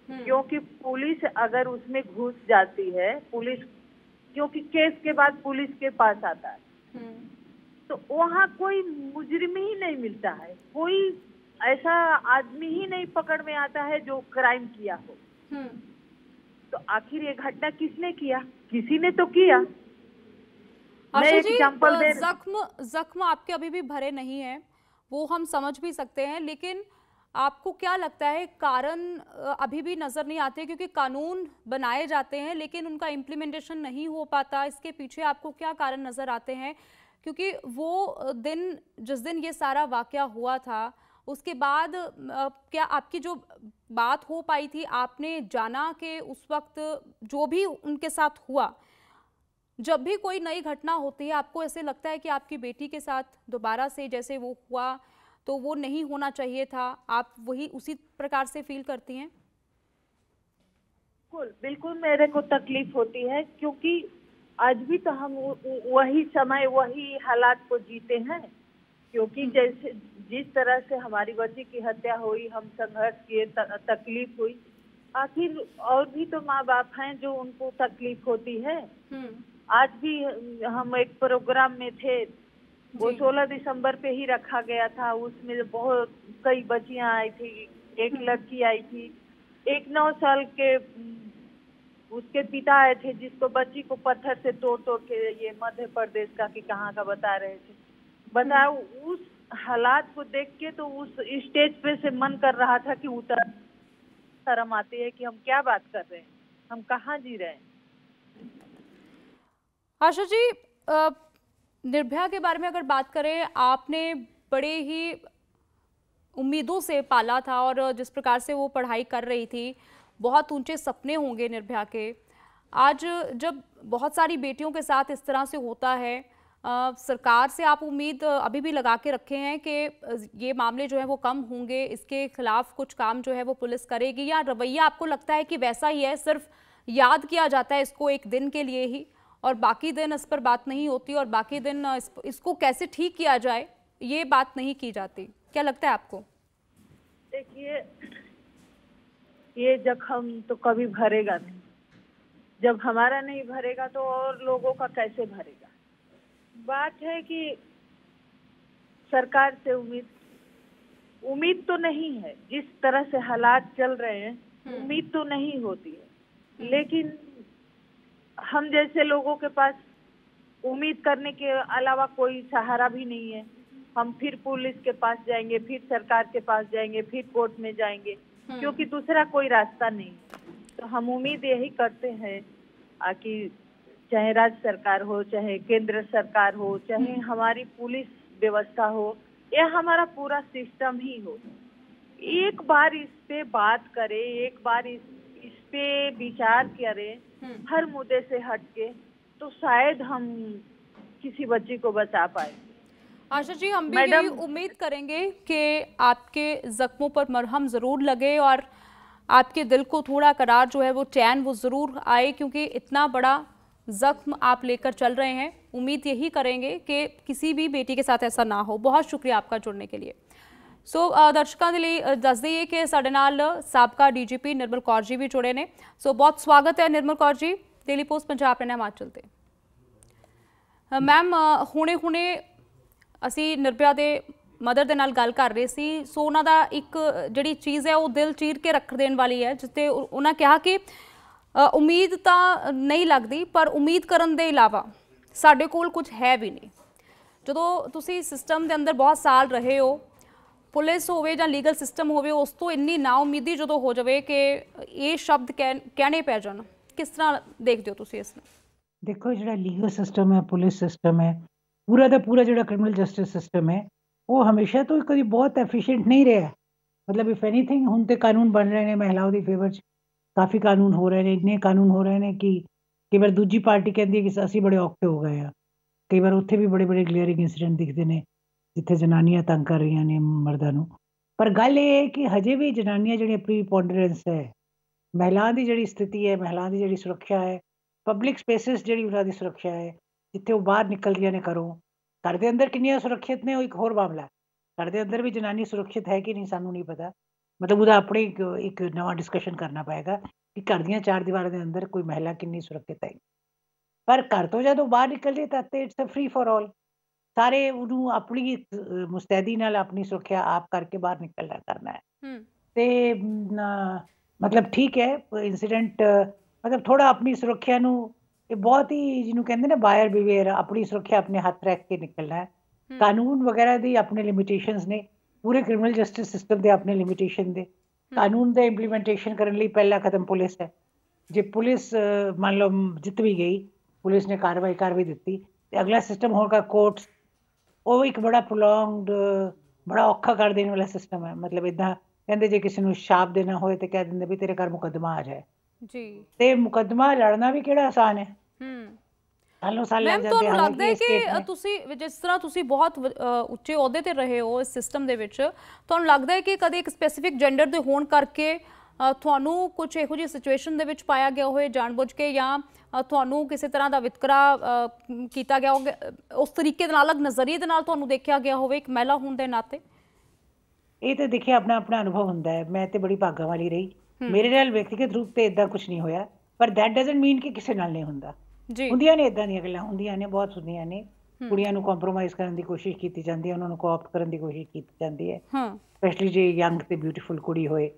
S8: क्योंकि पुलिस अगर उसमें घुस जाती है, क्योंकि केस के बाद पुलिस के पास आता है, तो वहाँ कोई मुजरिम ही नहीं मिलता है, कोई ऐसा आदमी ही नहीं पकड़ में आता है जो क्राइम किया हो। तो आखिर ये घटना किसने किया? किसी ने तो किया। मैं एग्जांपल दे,
S3: जख्म आपके अभी भी भरे नहीं है, वो हम समझ भी सकते हैं, लेकिन आपको क्या लगता है कारण अभी भी नजर नहीं आते? क्योंकि कानून बनाए जाते हैं लेकिन उनका इम्प्लीमेंटेशन नहीं हो पाता, इसके पीछे आपको क्या कारण नजर आते हैं? क्योंकि वो दिन, जिस दिन ये सारा वाकया हुआ था, उसके बाद क्या आपकी जो बात हो पाई थी, आपने जाना कि उस वक्त जो भी उनके साथ हुआ, जब भी कोई नई घटना होती है, आपको ऐसे लगता है कि आपकी बेटी के साथ दोबारा से जैसे वो हुआ तो वो नहीं होना चाहिए था, आप वही उसी प्रकार से फील करती हैं?
S8: बिल्कुल मेरे को तकलीफ होती है, क्योंकि आज भी तो हम वही समय, वही हालात को जीते हैं। क्योंकि जैसे जिस तरह से हमारी बच्ची की हत्या हुई, हम संघर्ष किए, तकलीफ हुई, आखिर और भी तो माँ बाप हैं जो उनको तकलीफ होती है। आज भी हम एक प्रोग्राम में थे, वो 16 दिसंबर पे ही रखा गया था, उसमें बहुत कई बच्चियां आई थी, एक लड़की आई थी, एक 9 साल के उसके पिता आए थे, जिसको बच्ची को पत्थर से तोड़ के, ये मध्य प्रदेश का कि कहाँ का बता रहे थे। बताओ, उस हालात को देख के तो उस स्टेज पे से मन कर रहा था कि उतर, शर्म आती है कि हम क्या बात कर रहे हैं, हम कहाँ जी रहे हैं।
S3: आशा जी, निर्भया के बारे में अगर बात करें, आपने बड़े ही उम्मीदों से पाला था और जिस प्रकार से वो पढ़ाई कर रही थी, बहुत ऊंचे सपने होंगे निर्भया के। आज जब बहुत सारी बेटियों के साथ इस तरह से होता है, सरकार से आप उम्मीद अभी भी लगा के रखे हैं कि ये मामले जो है वो कम होंगे, इसके खिलाफ कुछ काम जो है वो पुलिस करेगी, या रवैया आपको लगता है कि वैसा ही है, सिर्फ याद किया जाता है इसको एक दिन के लिए ही, और बाकी दिन इस पर बात नहीं होती, और बाकी दिन इसको कैसे ठीक किया जाए ये बात नहीं की जाती। क्या लगता है आपको?
S8: देखिए, ये जख्म तो कभी भरेगा नहीं। जब हमारा नहीं भरेगा तो और लोगों का कैसे भरेगा। बात है कि सरकार से उम्मीद तो नहीं है। जिस तरह से हालात चल रहे हैं उम्मीद तो नहीं होती है, लेकिन हम जैसे लोगों के पास उम्मीद करने के अलावा कोई सहारा भी नहीं है। हम फिर पुलिस के पास जाएंगे, फिर सरकार के पास जाएंगे, फिर कोर्ट में जाएंगे, क्योंकि दूसरा कोई रास्ता नहीं। तो हम उम्मीद यही करते हैं कि चाहे राज्य सरकार हो, चाहे केंद्र सरकार हो, चाहे हमारी पुलिस व्यवस्था हो, या हमारा पूरा सिस्टम ही हो, एक बार इस पे बात करे, एक बार इस पे विचार करे हर मुद्दे से हटके, तो शायद हम किसी बच्ची को बचा पाए।
S3: आशा जी, हम भी यही उम्मीद करेंगे कि आपके जख्मों पर मरहम ज़रूर लगे और आपके दिल को थोड़ा करार जो है वो चैन वो ज़रूर आए, क्योंकि इतना बड़ा जख्म आप लेकर चल रहे हैं। उम्मीद यही करेंगे कि किसी भी बेटी के साथ ऐसा ना हो। बहुत शुक्रिया आपका जुड़ने के लिए। दर्शकों के लिए दस दईए कि साडे नाल साबका DGP निर्मल कौर जी भी जुड़े ने। बहुत स्वागत है निर्मल कौर जी, डेली पोस्ट पंजाब ने हिमाचल ते। मैम, हुणे ਅਸੀਂ ਨਿਰਭया ਦੇ ਮਦਰ ਦੇ ਨਾਲ ਗੱਲ ਕਰ ਰਹੇ ਸੀ। ਸੋ ਉਹਨਾਂ ਦਾ ਇੱਕ ਜਿਹੜੀ ਚੀਜ਼ ਹੈ ਉਹ ਦਿਲ ਚੀਰ ਕੇ ਰੱਖ ਦੇਣ ਵਾਲੀ ਹੈ, ਜਿੱਤੇ ਉਹਨਾਂ ਕਿਹਾ ਕਿ ਉਮੀਦ ਤਾਂ ਨਹੀਂ ਲੱਗਦੀ, ਪਰ ਉਮੀਦ ਕਰਨ ਦੇ ਇਲਾਵਾ ਸਾਡੇ ਕੋਲ ਕੁਝ ਹੈ ਵੀ ਨਹੀਂ। ਜਦੋਂ ਤੁਸੀਂ ਸਿਸਟਮ ਦੇ ਅੰਦਰ ਬਹੁਤ ਸਾਲ ਰਹੇ ਹੋ, ਪੁਲਿਸ ਹੋਵੇ ਜਾਂ ਲੀਗਲ ਸਿਸਟਮ ਹੋਵੇ, ਉਸ ਤੋਂ ਇੰਨੀ ਨਾ ਉਮੀਦੀ ਜਦੋਂ ਹੋ ਜਾਵੇ ਕਿ ਇਹ ਸ਼ਬਦ ਕਹਿਣੇ ਪੈ ਜਾਣ, ਕਿਸ ਤਰ੍ਹਾਂ ਦੇਖਦੇ ਹੋ ਤੁਸੀਂ ਇਸ ਨੂੰ?
S9: ਦੇਖੋ, ਜਿਹੜਾ ਲੀਗਲ ਸਿਸਟਮ ਹੈ, ਪੁਲਿਸ ਸਿਸਟਮ ਹੈ, पूरा का पूरा जो क्रिमिनल जस्टिस सिस्टम है वो हमेशा तो कभी बहुत एफिशिएंट नहीं रहा। मतलब इफ एनीथिंग हुण ते कानून बन रहे हैं महिलाओं की फेवर च, काफ़ी कानून हो रहे हैं, इन्ने कानून हो रहे हैं कि कई बार दूजी पार्टी कहती है कि असीं बड़े औखे हो गए हैं। कई बार उत्थे भी बड़े बड़े ग्लेयरिंग इंसीडेंट दिखते हैं जिथे जनानियां तंग कर रही ने मर्दां नूं। पर गल ये है कि हजे भी जनानियां जिहड़ी प्रीपोंडरेंस है, महिलाओं की जिहड़ी स्थिति है, महिलाओं की जिहड़ी सुरक्षा है, पब्लिक स्पेसिस जिहड़ी उन्हां दी सुरक्षा है, जिथे वो बाहर निकलदियां ने घरों, घर के अंदर कितनियां सुरक्षित ने वो एक होर मामला है। घर के अंदर भी जनानी सुरक्षित है कि नहीं सानू नहीं पता। मतलब उसका अपने एक नवा डिस्कशन करना पएगा कि घर दियां चार दीवारों के अंदर कोई महिला कितनी सुरक्षित है। पर घर तो जदों बाहर निकलदी तां it's a free for all. सारे उन्होंने अपनी मुस्तैदी नाल अपनी सुरक्षा आप करके बाहर निकलना करना है। ते मतलब ठीक है इंसीडेंट, मतलब थोड़ा अपनी सुरक्षा नूं बहुत ही जिन्होंने कहते ना बायर बिवेयर, अपनी सुरक्षा अपने हाथ रख के निकलना है। कानून वगैरह दी अपने लिमिटेशंस ने, पूरे क्रिमिनल जस्टिस सिस्टम के अपने लिमिटेशन दे। कानून का इंप्लीमेंटेशन करने लिए पहला कदम पुलिस है। जे पुलिस मान लो जित भी गई, पुलिस ने कार्रवाई कर भी दी, अगला सिस्टम होगा कोर्ट्स। वो एक बड़ा प्रोलॉन्ग्ड, बड़ा औखा कर देने वाला सिस्टम है। मतलब इदा कहते जे किसी को शाप देना हो तो कह देंगे भी तेरे घर मुकदमा आ जाए जी, ते मुकदमा लड़ना भी केड़ा आसान है।
S3: मैम, ਤੁਹਾਨੂੰ ਲੱਗਦਾ ਹੈ ਕਿ ਤੁਸੀਂ ਜਿਸ ਤਰ੍ਹਾਂ ਤੁਸੀਂ ਬਹੁਤ ਉੱਚੇ ਅਹੁਦੇ ਤੇ ਰਹੇ ਹੋ ਇਸ ਸਿਸਟਮ ਦੇ ਵਿੱਚ, ਤੁਹਾਨੂੰ ਲੱਗਦਾ ਹੈ ਕਿ ਕਦੇ ਇੱਕ ਸਪੈਸੀਫਿਕ ਜੈਂਡਰ ਦੇ ਹੋਣ ਕਰਕੇ ਤੁਹਾਨੂੰ ਕੁਝ ਇਹੋ ਜਿਹੀ ਸਿਚੁਏਸ਼ਨ ਦੇ ਵਿੱਚ ਪਾਇਆ ਗਿਆ ਹੋਵੇ ਜਾਣਬੁੱਝ ਕੇ, ਜਾਂ ਤੁਹਾਨੂੰ ਕਿਸੇ ਤਰ੍ਹਾਂ ਦਾ ਵਿਤਕਰਾ ਕੀਤਾ ਗਿਆ ਹੋਵੇ, ਉਸ ਤਰੀਕੇ ਦੇ ਨਾਲ ਅਲੱਗ ਨਜ਼ਰੀਏ ਦੇ ਨਾਲ ਤੁਹਾਨੂੰ ਦੇਖਿਆ ਗਿਆ ਹੋਵੇ ਇੱਕ ਮਹਿਲਾ ਹੋਣ ਦੇ ਨਾਤੇ?
S9: ਇਹ ਤਾਂ ਦੇਖਿਆ ਆਪਣਾ ਆਪਣਾ ਅਨੁਭਵ ਹੁੰਦਾ ਹੈ। ਮੈਂ ਤੇ ਬੜੀ ਭਾਗਾਂ ਵਾਲੀ ਰਹੀ, ਮੇਰੇ ਨਾਲ ਵਿਅਕਤੀਗਤ ਰੂਪ ਤੇ ਇਦਾਂ ਕੁਝ ਨਹੀਂ ਹੋਇਆ, ਪਰ ਦੈਟ ਡਜ਼ਨਟ ਮੀਨ ਕਿ ਕਿਸੇ ਨਾਲ ਨਹੀਂ ਹੁੰਦਾ। ਹੁੰਦੀਆਂ ਨੇ ਇਦਾਂ ਦੀਆਂ ਗੱਲਾਂ, ਹੁੰਦੀਆਂ ਨੇ, ਬਹੁਤ ਹੁੰਦੀਆਂ ਨੇ। ਕੁੜੀਆਂ ਨੂੰ ਕੰਪਰੋਮਾਈਜ਼ ਕਰਨ ਦੀ ਕੋਸ਼ਿਸ਼ ਕੀਤੀ ਜਾਂਦੀ ਹੈ, ਉਹਨਾਂ ਨੂੰ ਕੋਆਪਟ ਕਰਨ ਦੀ ਕੋਸ਼ਿਸ਼ ਕੀਤੀ ਜਾਂਦੀ ਹੈ, ਸਪੈਸ਼ਲੀ ਜੇ ਯੰਗ ਤੇ ਬਿਊਟੀਫੁਲ ਕੁੜੀ ਹੋਏ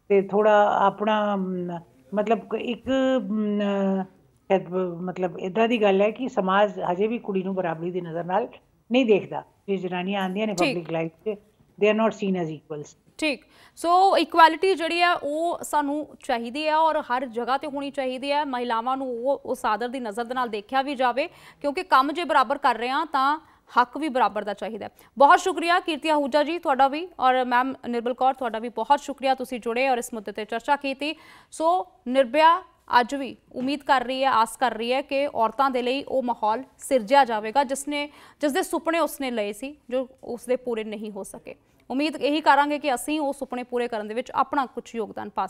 S9: ਤੇ ਥੋੜਾ ਆਪਣਾ ਮਤਲਬ ਇੱਕ ਮਤਲਬ ਇਦਾਂ ਦੀ ਗੱਲ ਹੈ ਕਿ ਸਮਾਜ ਹਜੇ ਵੀ ਕੁੜੀ ਨੂੰ ਬਰਾਬਰੀ ਦੀ ਨਜ਼ਰ ਨਾਲ ਨਹੀਂ ਦੇਖਦਾ। ਜੇ ਜਨਾਨੀਆਂ ਆਉਂਦੀਆਂ ਨੇ ਪਬਲਿਕ ਲਾਈਫ 'ਚ, they are not seen as equals।
S3: ठीक, सो इक्वैलिटी जिहड़ी है वो सानू चाहिदी है और हर जगह ते होनी चाहिदी है। महिलावां नू उस आदर दी नज़र दे नाल देखिया भी जावे, क्योंकि काम जे बराबर कर रहे हैं तां हक भी बराबर दा चाहिदा है। बहुत शुक्रिया कीर्ति आहूजा जी तुहाडा भी, और मैम निर्मल कौर तुहाडा भी बहुत शुक्रिया, तुसीं जुड़े और इस मुद्दे ते चर्चा कीती। सो निर्भया अज भी उम्मीद कर रही है, आस कर रही है कि औरतों के लिए वो माहौल सिरजिया जाएगा जिसके सुपने उसने लए सी, जो उसके पूरे नहीं हो सके। उम्मीद यही करांगे कि असीं वो सुपने पूरे करने दे विच अपना कुछ योगदान पा